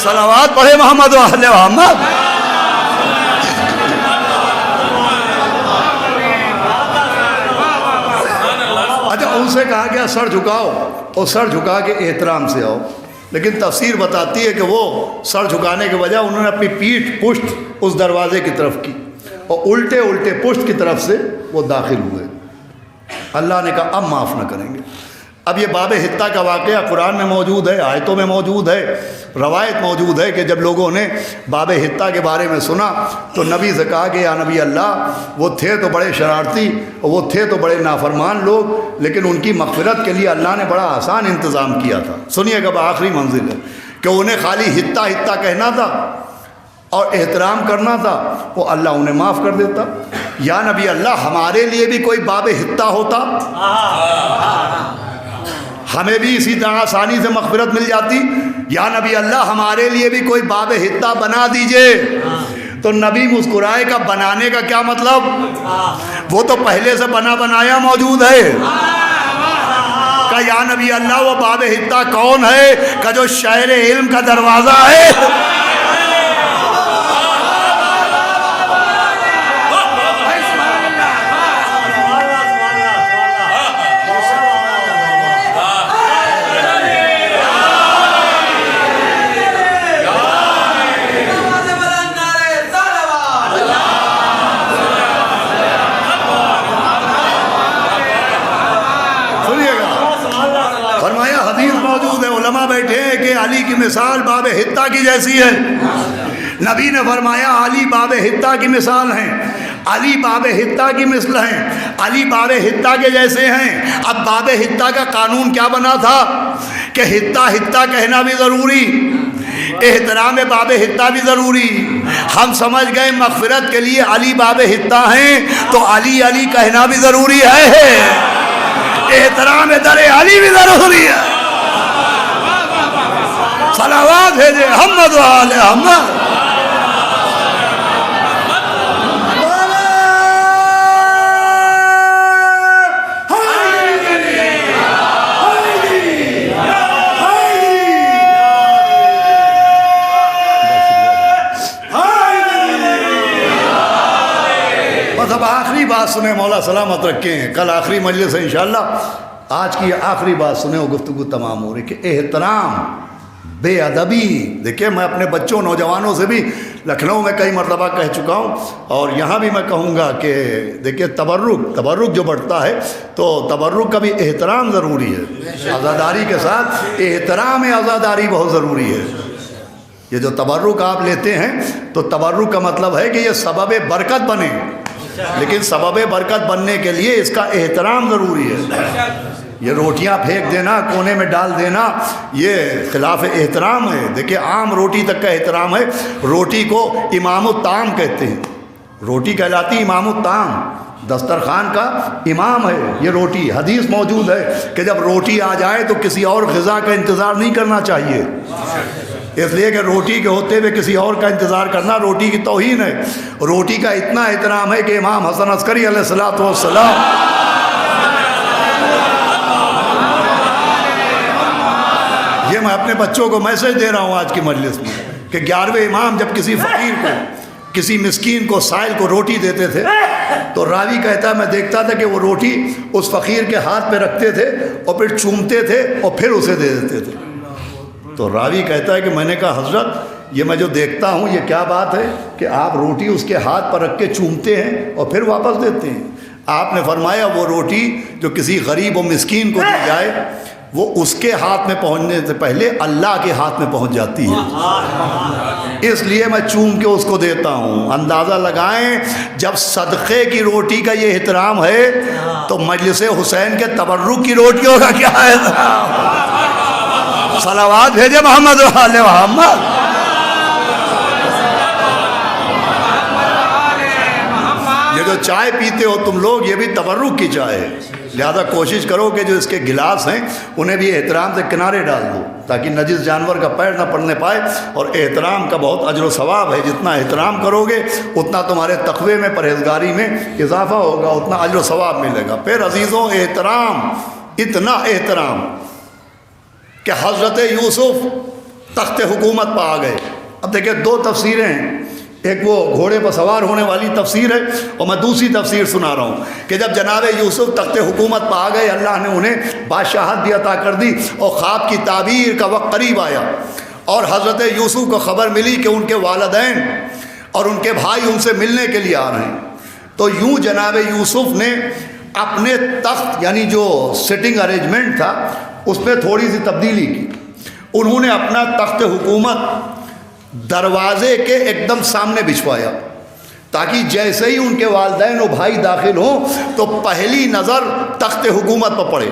صلوات پڑھے محمد و آل محمد۔ اچھا ان سے کہا گیا سر جھکاؤ، اور سر جھکا کے احترام سے آؤ، لیکن تفسیر بتاتی ہے کہ وہ سر جھکانے کے بجائے انہوں نے اپنی پیٹھ پشت اس دروازے کی طرف کی اور الٹے الٹے پشت کی طرف سے وہ داخل ہوئے۔ اللہ نے کہا اب معاف نہ کریں گے۔ اب یہ باب حطہ کا واقعہ قرآن میں موجود ہے، آیتوں میں موجود ہے، روایت موجود ہے کہ جب لوگوں نے باب حطہ کے بارے میں سنا تو نبی سے کہا کہ یا نبی اللہ، وہ تھے تو بڑے شرارتی اور وہ تھے تو بڑے نافرمان لوگ، لیکن ان کی مغفرت کے لیے اللہ نے بڑا آسان انتظام کیا تھا۔ سنیے گا آخری منزل ہے کہ انہیں خالی ہتا ہتا کہنا تھا اور احترام کرنا تھا، وہ اللہ انہیں معاف کر دیتا۔ یا نبی اللہ ہمارے لیے بھی کوئی باب ہتا ہوتا، ہمیں بھی اسی طرح آسانی سے مغفرت مل جاتی۔ یا نبی اللہ ہمارے لیے بھی کوئی باب ہتا بنا دیجئے۔ تو نبی مسکرائے کا بنانے کا کیا مطلب؟ وہ تو پہلے سے بنا بنایا موجود ہے۔ کہ یا نبی اللہ وہ باب ہتا کون ہے؟ کہ جو شہر علم کا دروازہ ہے۔ بیٹھے ہیں کہ علی کی مثال باب ہتا کی جیسی ہے۔ نبی نے فرمایا علی باب ہتا کی مثال ہیں، علی باب ہتا کی مثل ہیں، علی باب ہتا کے جیسے ہیں۔ اب باب ہتا کا قانون کیا بنا تھا کہ ہتا ہتا کہنا بھی ضروری، احترام باب ہتا بھی ضروری۔ ہم سمجھ گئے مغفرت کے لیے علی باب ہتا ہیں تو علی علی کہنا بھی ضروری ہے، احترام در علی بھی ضروری ہے۔ صلوات بھیجے محمد و آل محمد۔ بس اب آخری بات سنیں، مولا سلامت رکھیں، کل آخری مجلس ہے انشاءاللہ، آج کی آخری بات سنیں اور گفتگو تمام ہو رہی کہ احترام بے ادبی۔ دیکھیں میں اپنے بچوں نوجوانوں سے بھی لکھنؤ میں کئی مرتبہ کہہ چکا ہوں اور یہاں بھی میں کہوں گا کہ دیکھیں تبرک جو بڑھتا ہے تو تبرک کا بھی احترام ضروری ہے، عزاداری کے ساتھ احترام عزاداری بہت ضروری ہے۔ یہ جو تبرک آپ لیتے ہیں تو تبرک کا مطلب ہے کہ یہ سبب برکت بنے، لیکن سبب برکت بننے کے لیے اس کا احترام ضروری ہے۔ یہ روٹیاں پھینک دینا، کونے میں ڈال دینا، یہ خلاف احترام ہے۔ دیکھیں عام روٹی تک کا احترام ہے۔ روٹی کو امام الطعام کہتے ہیں، روٹی کہلاتی امام الطعام، دسترخوان کا امام ہے یہ روٹی۔ حدیث موجود ہے کہ جب روٹی آ جائے تو کسی اور غذا کا انتظار نہیں کرنا چاہیے، اس لیے کہ روٹی کے ہوتے ہوئے کسی اور کا انتظار کرنا روٹی کی توہین ہے۔ روٹی کا اتنا احترام ہے کہ امام حسن عسکری علیہ الصلوۃ والسلام یہ میں اپنے بچوں کو میسج دے رہا ہوں آج کی مجلس میں کہ 11ویں امام جب کسی فقیر کو، کسی مسکین کو، سائل کو روٹی دیتے تھے تو راوی کہتا ہے میں دیکھتا تھا کہ وہ روٹی اس فقیر کے ہاتھ پہ رکھتے تھے اور پھر چومتے تھے اور پھر اسے دے دیتے تھے۔ تو راوی کہتا ہے کہ میں نے کہا حضرت یہ میں جو دیکھتا ہوں یہ کیا بات ہے کہ آپ روٹی اس کے ہاتھ پر رکھ کے چومتے ہیں اور پھر واپس دیتے ہیں؟ آپ نے فرمایا وہ روٹی جو کسی غریب و مسکین کو دی جائے وہ اس کے ہاتھ میں پہنچنے سے پہلے اللہ کے ہاتھ میں پہنچ جاتی ہے، اس لیے میں چوم کے اس کو دیتا ہوں۔ اندازہ لگائیں جب صدقے کی روٹی کا یہ احترام ہے تو مجلس حسین کے تبرک کی روٹیوں کا کیا ہے؟ صلوات بھیجے محمد و آل محمد۔ یہ جو چائے پیتے ہو تم لوگ یہ بھی تبرک کی چائے ہے، لہذا کوشش کرو کہ جو اس کے گلاس ہیں انہیں بھی احترام سے کنارے ڈال دو تاکہ نجس جانور کا پیر نہ پڑنے پائے۔ اور احترام کا بہت اجر و ثواب ہے، جتنا احترام کرو گے اتنا تمہارے تقوی میں، پرہیزگاری میں اضافہ ہوگا، اتنا اجر و ثواب ملے گا۔ پھر عزیزوں احترام، اتنا احترام کہ حضرت یوسف تخت حکومت پہ آ گئے۔ اب دیکھیں دو تفسیریں ہیں، ایک وہ گھوڑے پر سوار ہونے والی تفسیر ہے اور میں دوسری تفسیر سنا رہا ہوں کہ جب جناب یوسف تخت حکومت پہ آ گئے اللہ نے انہیں بادشاہت بھی عطا کر دی اور خواب کی تعبیر کا وقت قریب آیا اور حضرت یوسف کو خبر ملی کہ ان کے والدین اور ان کے بھائی ان سے ملنے کے لیے آ رہے ہیں۔ تو یوں جناب یوسف نے اپنے تخت یعنی جو سٹنگ ارینجمنٹ تھا اس میں تھوڑی سی تبدیلی کی۔ انہوں نے اپنا تخت حکومت دروازے کے ایک دم سامنے بچھوایا تاکہ جیسے ہی ان کے والدین و بھائی داخل ہوں تو پہلی نظر تخت حکومت پر پڑے۔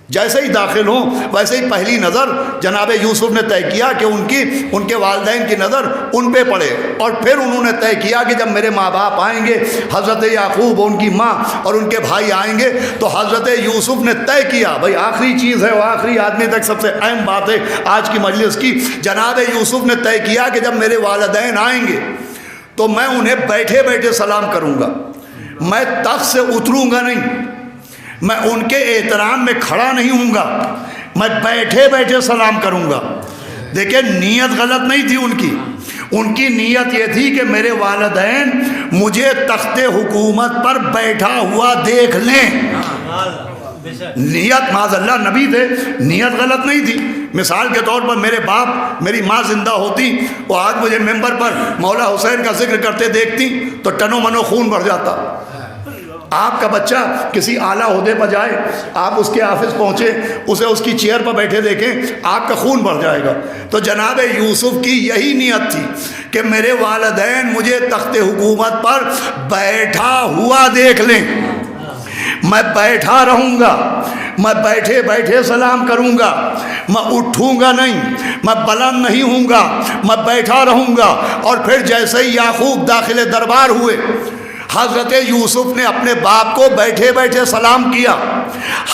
جیسے ہی داخل ہوں ویسے ہی پہلی نظر جناب یوسف نے طے کیا کہ ان کے والدین کی نظر ان پہ پڑے، اور پھر انہوں نے طے کیا کہ جب میرے ماں باپ آئیں گے، حضرت یعقوب ان کی ماں اور ان کے بھائی آئیں گے، تو حضرت یوسف نے طے کیا، بھائی آخری چیز ہے، وہ آخری آدمی تک سب سے اہم بات ہے آج کی مجلس کی، جناب یوسف نے طے کیا کہ جب میرے والدین آئیں گے تو میں انہیں بیٹھے بیٹھے سلام کروں گا، میں تخت سے اتروں گا نہیں، میں ان کے احترام میں کھڑا نہیں ہوں گا، میں بیٹھے بیٹھے سلام کروں گا۔ دیکھیں نیت غلط نہیں تھی ان کی نیت یہ تھی کہ میرے والدین مجھے تخت حکومت پر بیٹھا ہوا دیکھ لیں۔ نیت معاذ اللہ نبی تھے، نیت غلط نہیں تھی۔ مثال کے طور پر میرے باپ میری ماں زندہ ہوتی، وہ آج مجھے ممبر پر مولا حسین کا ذکر کرتے دیکھتی تو تنو منو خون بڑھ جاتا۔ آپ کا بچہ کسی اعلیٰ عہدے پر جائے، آپ اس کے آفس پہنچے، اسے اس کی چیئر پر بیٹھے دیکھیں، آپ کا خون بڑھ جائے گا۔ تو جناب یوسف کی یہی نیت تھی کہ میرے والدین مجھے تخت حکومت پر بیٹھا ہوا دیکھ لیں، میں بیٹھا رہوں گا، میں بیٹھے بیٹھے سلام کروں گا، میں اٹھوں گا نہیں، میں بلند نہیں ہوں گا، میں بیٹھا رہوں گا۔ اور پھر جیسے ہی یعقوب داخل دربار ہوئے، حضرت یوسف نے اپنے باپ کو بیٹھے بیٹھے سلام کیا،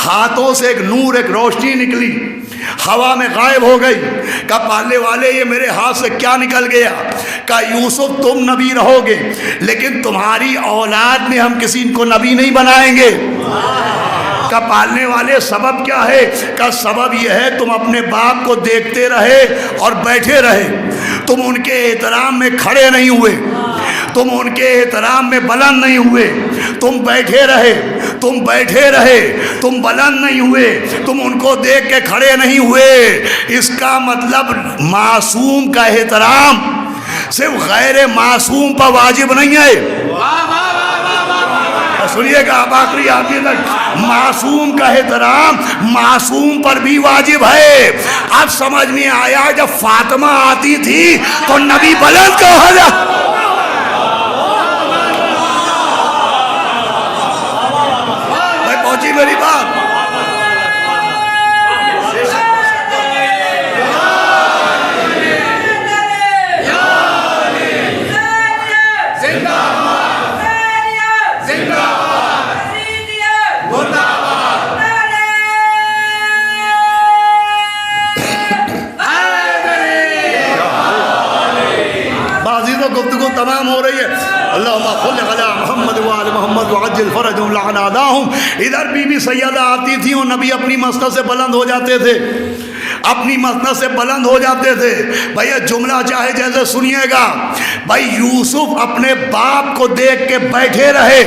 ہاتھوں سے ایک نور، ایک روشنی نکلی، ہوا میں غائب ہو گئی۔ کہا پالنے والے یہ میرے ہاتھ سے کیا نکل گیا؟ کہا یوسف تم نبی رہو گے لیکن تمہاری اولاد میں ہم کسی کو نبی نہیں بنائیں گے۔ کا پالنے والے سبب کیا ہے؟ کا سبب یہ ہے تم اپنے باپ کو دیکھتے رہے اور بیٹھے رہے، تم ان کے احترام میں کھڑے نہیں ہوئے، تم ان کے احترام میں بلند نہیں ہوئے، تم بیٹھے رہے، تم بیٹھے رہے، تم بلند نہیں ہوئے، تم ان کو دیکھ کے کھڑے نہیں ہوئے۔ اس کا مطلب معصوم کا احترام صرف غیر معصوم پر واجب نہیں ہے۔ سنیے گا آپ آخری آخری تک، معصوم کا احترام معصوم پر بھی واجب ہے۔ اب سمجھ میں آیا جب فاطمہ آتی تھی تو نبی بلند کہا جاتا، بھائی پہنچی میری بات؟ گفتگو تمام ہو رہی ہے۔ اللہم صل علی محمد وآل محمد وعجل فرجهم لعن اعداءهم۔ ادھر بی بی سیدہ آتی تھی اور نبی اپنی مسند سے بلند ہو جاتے تھے، اپنی مسند سے بلند ہو جاتے تھے۔ بھائی یہ جملہ چاہے جیسے سنیے گا، بھائی یوسف اپنے باپ کو دیکھ کے بیٹھے رہے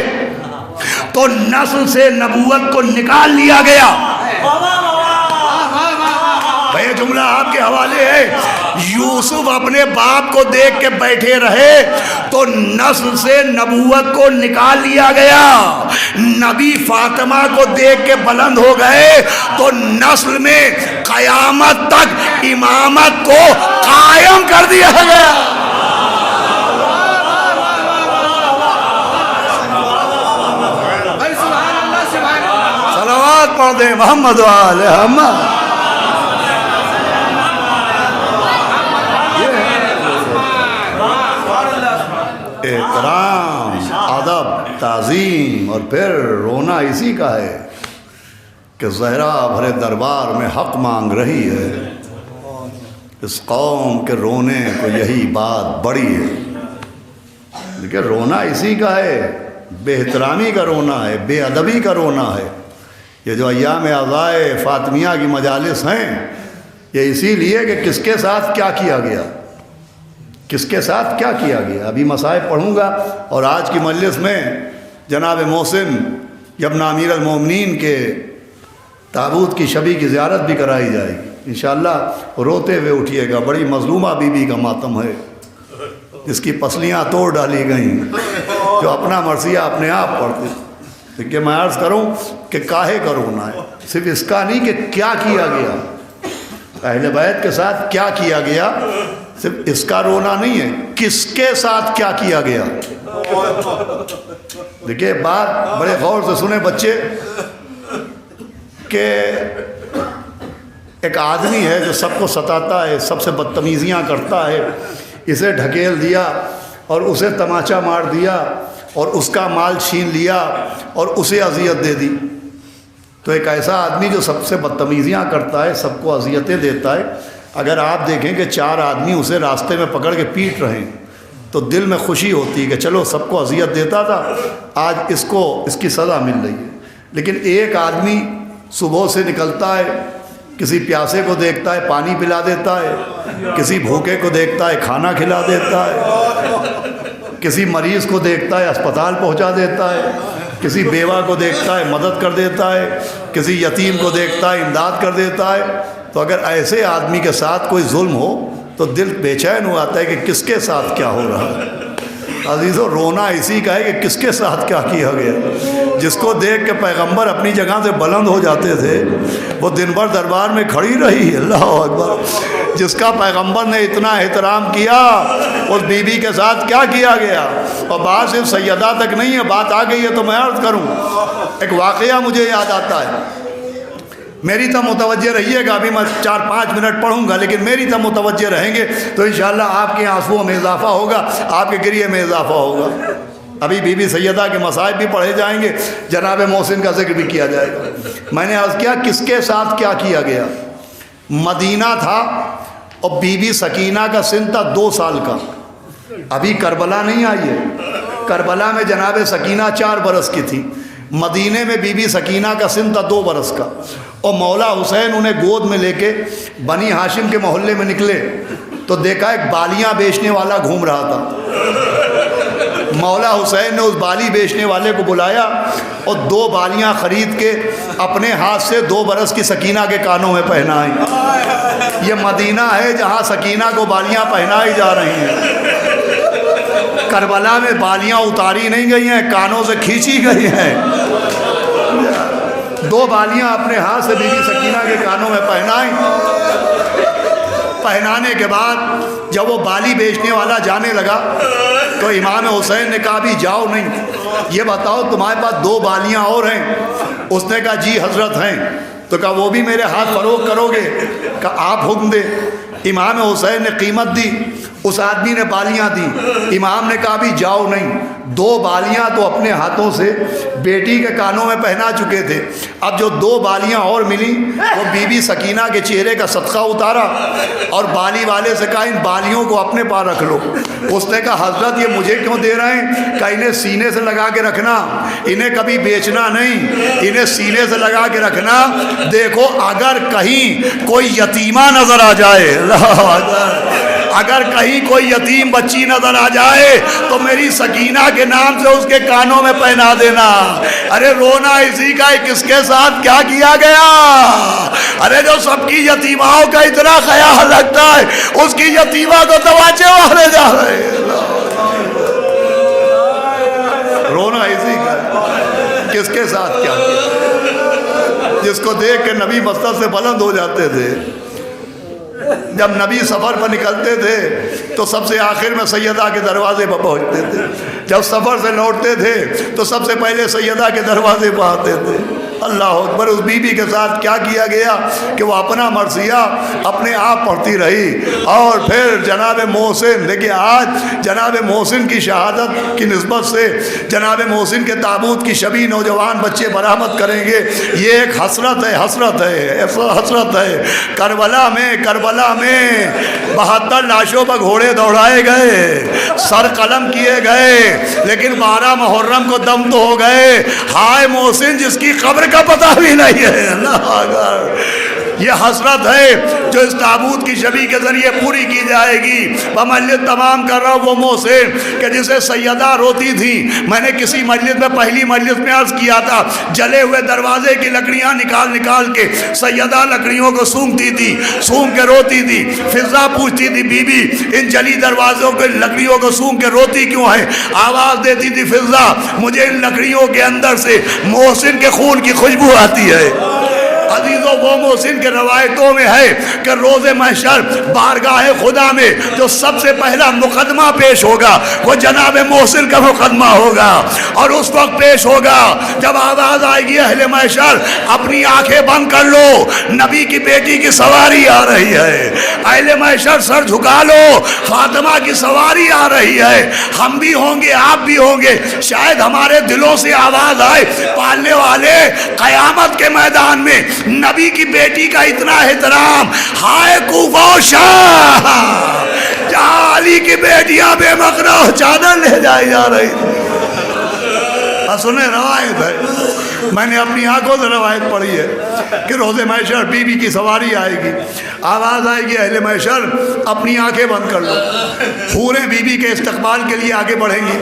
تو نسل سے نبوت کو نکال لیا گیا۔ یہ جملہ آپ کے حوالے ہے۔ یوسف اپنے باپ کو دیکھ کے بیٹھے رہے تو نسل سے نبوت کو نکال لیا گیا۔ نبی فاطمہ کو دیکھ کے بلند ہو گئے تو نسل میں قیامت تک امامت کو قائم کر دیا گیا۔ صلوات پڑھ دیں محمد وآلہ محمد۔ احترام، ادب، تعظیم، اور پھر رونا اسی کا ہے کہ زہرا بھرے دربار میں حق مانگ رہی ہے۔ اس قوم کے رونے کو یہی بات بڑی ہے، لیکن رونا اسی کا ہے، بے احترامی کا رونا ہے، بے ادبی کا رونا ہے۔ یہ جو ایام عزائے فاطمیہ کی مجالس ہیں، یہ اسی لیے کہ کس کے ساتھ کیا کیا گیا، کس کے ساتھ کیا کیا گیا۔ ابھی مصائب پڑھوں گا، اور آج کی مجلس میں جناب محسن ابن امیر المومنین کے تابوت کی شبی کی زیارت بھی کرائی جائے گی انشاءاللہ۔ روتے ہوئے اٹھیے گا، بڑی مظلومہ بی بی کا ماتم ہے، جس کی پسلیاں توڑ ڈالی گئیں، جو اپنا مرثیہ اپنے آپ پڑھتے۔ کہ میں عرض کروں کہ کاہے کا رونا ہے، صرف اس کا نہیں کہ کیا کیا گیا، اہل بیت کے ساتھ کیا کیا گیا، صرف اس کا رونا نہیں ہے، کس کے ساتھ کیا کیا گیا۔ دیکھیں بات بڑے غور سے سنیں بچے، کہ ایک آدمی ہے جو سب کو ستاتا ہے، سب سے بدتمیزیاں کرتا ہے، اسے ڈھکیل دیا اور اسے تماچا مار دیا اور اس کا مال چھین لیا اور اسے اذیت دے دی۔ تو ایک ایسا آدمی جو سب سے بدتمیزیاں کرتا ہے، سب کو اذیتیں دیتا ہے، اگر آپ دیکھیں کہ 4 آدمی اسے راستے میں پکڑ کے پیٹ رہے ہیں تو دل میں خوشی ہوتی ہے کہ چلو سب کو اذیت دیتا تھا، آج اس کو اس کی سزا مل رہی ہے۔ لیکن ایک آدمی صبح سے نکلتا ہے، کسی پیاسے کو دیکھتا ہے پانی پلا دیتا ہے، کسی بھوکے کو دیکھتا ہے کھانا کھلا دیتا ہے، کسی مریض کو دیکھتا ہے اسپتال پہنچا دیتا ہے، کسی بیوہ کو دیکھتا ہے مدد کر دیتا ہے، کسی یتیم کو دیکھتا ہے امداد کر دیتا ہے۔ تو اگر ایسے آدمی کے ساتھ کوئی ظلم ہو تو دل بے چین ہو آتا ہے کہ کس کے ساتھ کیا ہو رہا ہے۔ عزیزو، رونا اسی کا ہے کہ کس کے ساتھ کیا کیا گیا۔ جس کو دیکھ کے پیغمبر اپنی جگہ سے بلند ہو جاتے تھے، وہ دن بھر دربار میں کھڑی رہی، اللہ اکبر۔ جس کا پیغمبر نے اتنا احترام کیا، اس بی بی کے ساتھ کیا کیا گیا۔ اور بات صرف سیدہ تک نہیں ہے، بات آ گئی ہے تو میں عرض کروں۔ ایک واقعہ مجھے یاد آتا ہے، میری طرف متوجہ رہیے گا، ابھی میں 4-5 منٹ پڑھوں گا لیکن میری طرف متوجہ رہیں گے تو انشاءاللہ آپ کے آنسوؤں میں اضافہ ہوگا، آپ کے گریے میں اضافہ ہوگا۔ ابھی بی بی سیدہ کے مصائب بھی پڑھے جائیں گے، جناب محسن کا ذکر بھی کیا جائے گا۔ میں نے عرض کیا کس کے ساتھ کیا کیا گیا۔ مدینہ تھا اور بی بی سکینہ کا سن تھا 2 سال کا، ابھی کربلا نہیں آئی ہے۔ کربلا میں جناب سکینہ 4 برس کی تھی، مدینے میں بی بی سکینہ کا سن تھا 2 برس کا۔ اور مولا حسین انہیں گود میں لے کے بنی ہاشم کے محلے میں نکلے تو دیکھا ایک بالیاں بیچنے والا گھوم رہا تھا۔ مولا حسین نے اس بالی بیچنے والے کو بلایا اور 2 بالیاں خرید کے اپنے ہاتھ سے 2 برس کی سکینہ کے کانوں میں پہنائیں۔ یہ مدینہ ہے جہاں سکینہ کو بالیاں پہنائی جا رہی ہیں۔ کربلا میں بالیاں اتاری نہیں گئی ہیں، کانوں سے کھینچی گئی ہیں۔ 2 بالیاں اپنے ہاتھ سے بی بی سکینہ کے کانوں میں پہنائیں۔ پہنانے کے بعد جب وہ بالی بیچنے والا جانے لگا تو امام حسین نے کہا بھی جاؤ نہیں، یہ بتاؤ تمہارے پاس 2 بالیاں اور ہیں؟ اس نے کہا جی حضرت ہیں۔ تو کہا وہ بھی میرے ہاتھ فروغ کرو گے؟ کہا آپ حکم دیں۔ امام حسین نے قیمت دی، اس آدمی نے بالیاں دی، امام نے کہا بھی جاؤ نہیں۔ 2 بالیاں تو اپنے ہاتھوں سے بیٹی کے کانوں میں پہنا چکے تھے، اب جو 2 بالیاں اور ملی وہ بی بی سکینہ کے چہرے کا صدقہ اتارا اور بالی والے سے کہا ان بالیوں کو اپنے پاس رکھ لو۔ اس نے کہا حضرت یہ مجھے کیوں دے رہے ہیں؟ کہ انہیں سینے سے لگا کے رکھنا، انہیں کبھی بیچنا نہیں، انہیں سینے سے لگا کے رکھنا۔ دیکھو اگر کہیں کوئی یتیمہ نظر آ جائے، اللہ اکبر، اگر کہیں کوئی یتیم بچی نظر آ جائے تو میری سکینہ کے نام سے اس کے کانوں میں پہنا دینا۔ ارے رونا اسی کا ہے کس کے ساتھ کیا کیا گیا۔ ارے جو سب کی یتیماؤں کا اتنا خیال رکھتا ہے اس کی یتیمہ کو تماچے مارے جا رہے ہیں۔ رونا اسی کا ہے کس کے ساتھ کیا کیا۔ جس کو دیکھ کے نبی مسجد سے بلند ہو جاتے تھے۔ جب نبی سفر پر نکلتے تھے تو سب سے آخر میں سیدہ کے دروازے پر پہنچتے تھے، جب سفر سے لوٹتے تھے تو سب سے پہلے سیدہ کے دروازے پر آتے تھے۔ اللہ اکبر، اس بی بی کے ساتھ کیا کیا گیا کہ وہ اپنا مرثیہ اپنے آپ پڑھتی رہی۔ اور پھر جناب محسن، دیکھیے آج جناب محسن کی شہادت کی نسبت سے جناب محسن کے تابوت کی شبیہ نوجوان بچے برآمد کریں گے، یہ ایک حسرت ہے، حسرت ہے، حسرت ہے۔ کربلا میں 72 لاشوں پر گھوڑے دوڑائے گئے، سر قلم کیے گئے، لیکن 12 محرم کو دم تو ہو گئے۔ ہائے محسن جس کی قبر کا پتہ بھی نہیں ہے، اللہ اکبر۔ یہ حسرت ہے جو اس تابوت کی شبیہ کے ذریعے پوری کی جائے گی۔ میں مجلس تمام کر رہا ہوں وہ محسن کہ جسے سیدہ روتی تھی، میں نے کسی مجلس میں پہلی مجلس میں عرض کیا تھا، جلے ہوئے دروازے کی لکڑیاں نکال کے سیدہ لکڑیوں کو سونگتی تھی، سونگ کے روتی تھی۔ فضا پوچھتی تھی بی بی ان جلی دروازوں کے لکڑیوں کو سونگ کے روتی کیوں ہے؟ آواز دیتی تھی فضا مجھے ان لکڑیوں کے اندر سے محسن کے خون کی خوشبو آتی ہے۔ عزیزوں وہ محسن کے روایتوں میں ہے کہ روز محشر بارگاہ خدا میں جو سب سے پہلا مقدمہ پیش ہوگا وہ جناب محسن کا مقدمہ ہوگا، اور اس وقت پیش ہوگا جب آواز آئے گی اہل محشر اپنی آنکھیں بند کر لو، نبی کی بیٹی کی سواری آ رہی ہے، اہل محشر سر جھکا لو، فاطمہ کی سواری آ رہی ہے، ہم بھی ہوں گے آپ بھی ہوں گے، شاید ہمارے دلوں سے آواز آئے پالنے والے قیامت کے میدان میں نبی کی بیٹی کا اتنا احترام، ہائے کوفہ و شام جہاں علی کی بیٹیاں بے مقرہ چادر لے جائی جا رہی تھی۔ سنیں روایت ہے، میں نے اپنی آنکھوں سے روایت پڑھی ہے کہ روز محشر بی بی کی سواری آئے گی، آواز آئے گی اہل محشر اپنی آنکھیں بند کر لو، حوریں بی بی کے استقبال کے لیے آگے بڑھیں گی،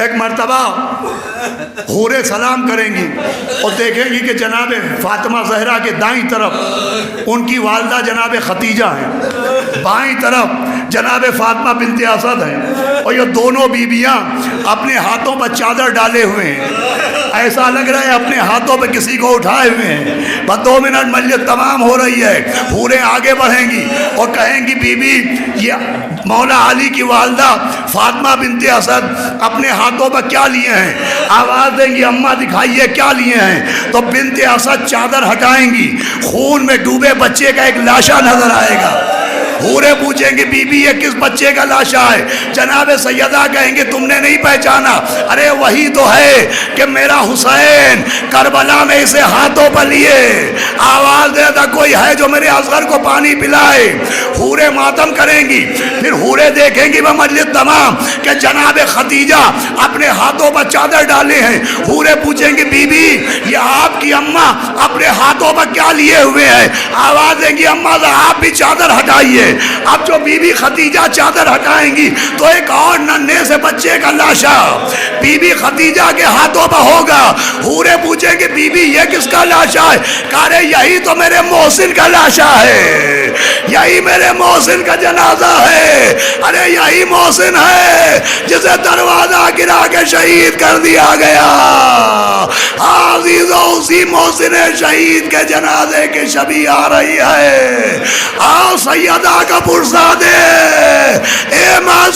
ایک مرتبہ حوریں سلام کریں گی اور دیکھیں گی کہ جناب فاطمہ زہرا کے دائیں طرف ان کی والدہ جناب ختیجہ ہیں، بائیں طرف جناب فاطمہ بنت اسد ہیں، اور یہ دونوں بیویاں اپنے ہاتھوں پر چادر ڈالے ہوئے ہیں، ایسا لگ رہا ہے اپنے ہاتھوں پہ کسی کو اٹھائے ہوئے ہیں، بس 2 منٹ مجلس تمام ہو رہی ہے، حوریں آگے بڑھیں گی اور کہیں گی بی بی یہ مولا علی کی والدہ فاطمہ بنت اسد اپنے ہاتھوں پر کیا لیے ہیں، آواز دیں گی اماں دکھائیے کیا لیے ہیں، تو بنت اسد چادر ہٹائیں گی، خون میں ڈوبے بچے کا ایک لاشا نظر آئے گا، حوریں پوچھیں گے بی بی یہ کس بچے کا لاشا ہے، جناب سیدہ کہیں گے تم نے نہیں پہچانا، ارے وہی تو ہے کہ میرا حسین کربلا میں اسے ہاتھوں پر لیے، آواز دے تھا کوئی ہے جو میرے اصغر کو پانی پلائے، حوریں ماتم کریں گی، پھر حوریں دیکھیں گی وہ مجلس تمام کہ جناب ختیجہ اپنے ہاتھوں پر چادر ڈالے ہیں، حوریں پوچھیں گی بی بی یہ آپ کی اماں اپنے ہاتھوں پر کیا لیے ہوئے ہیں، آواز دیں گی اماں آپ بھی چادر ہٹائیے، اب جو بی بی ختیجہ چادر ہٹائیں گی تو ایک اور ننھے سے بچے کا لاشا بی بی ختیجہ کے ہاتھوں پر ہوگا، حوریں پوچھیں گے بی بی یہ کس کا لاشا ہے، کہا یہی تو میرے محسن کا لاشا ہے، یہی میرے محسن کا جنازہ ہے، ارے یہی محسن ہے جسے دروازہ گرا کے شہید کر دیا گیا، عزیزو اسی محسن شہید کے جنازے کی شبیہ آ رہی ہے، آؤ سیدہ کا پرسہ دے، اے ماں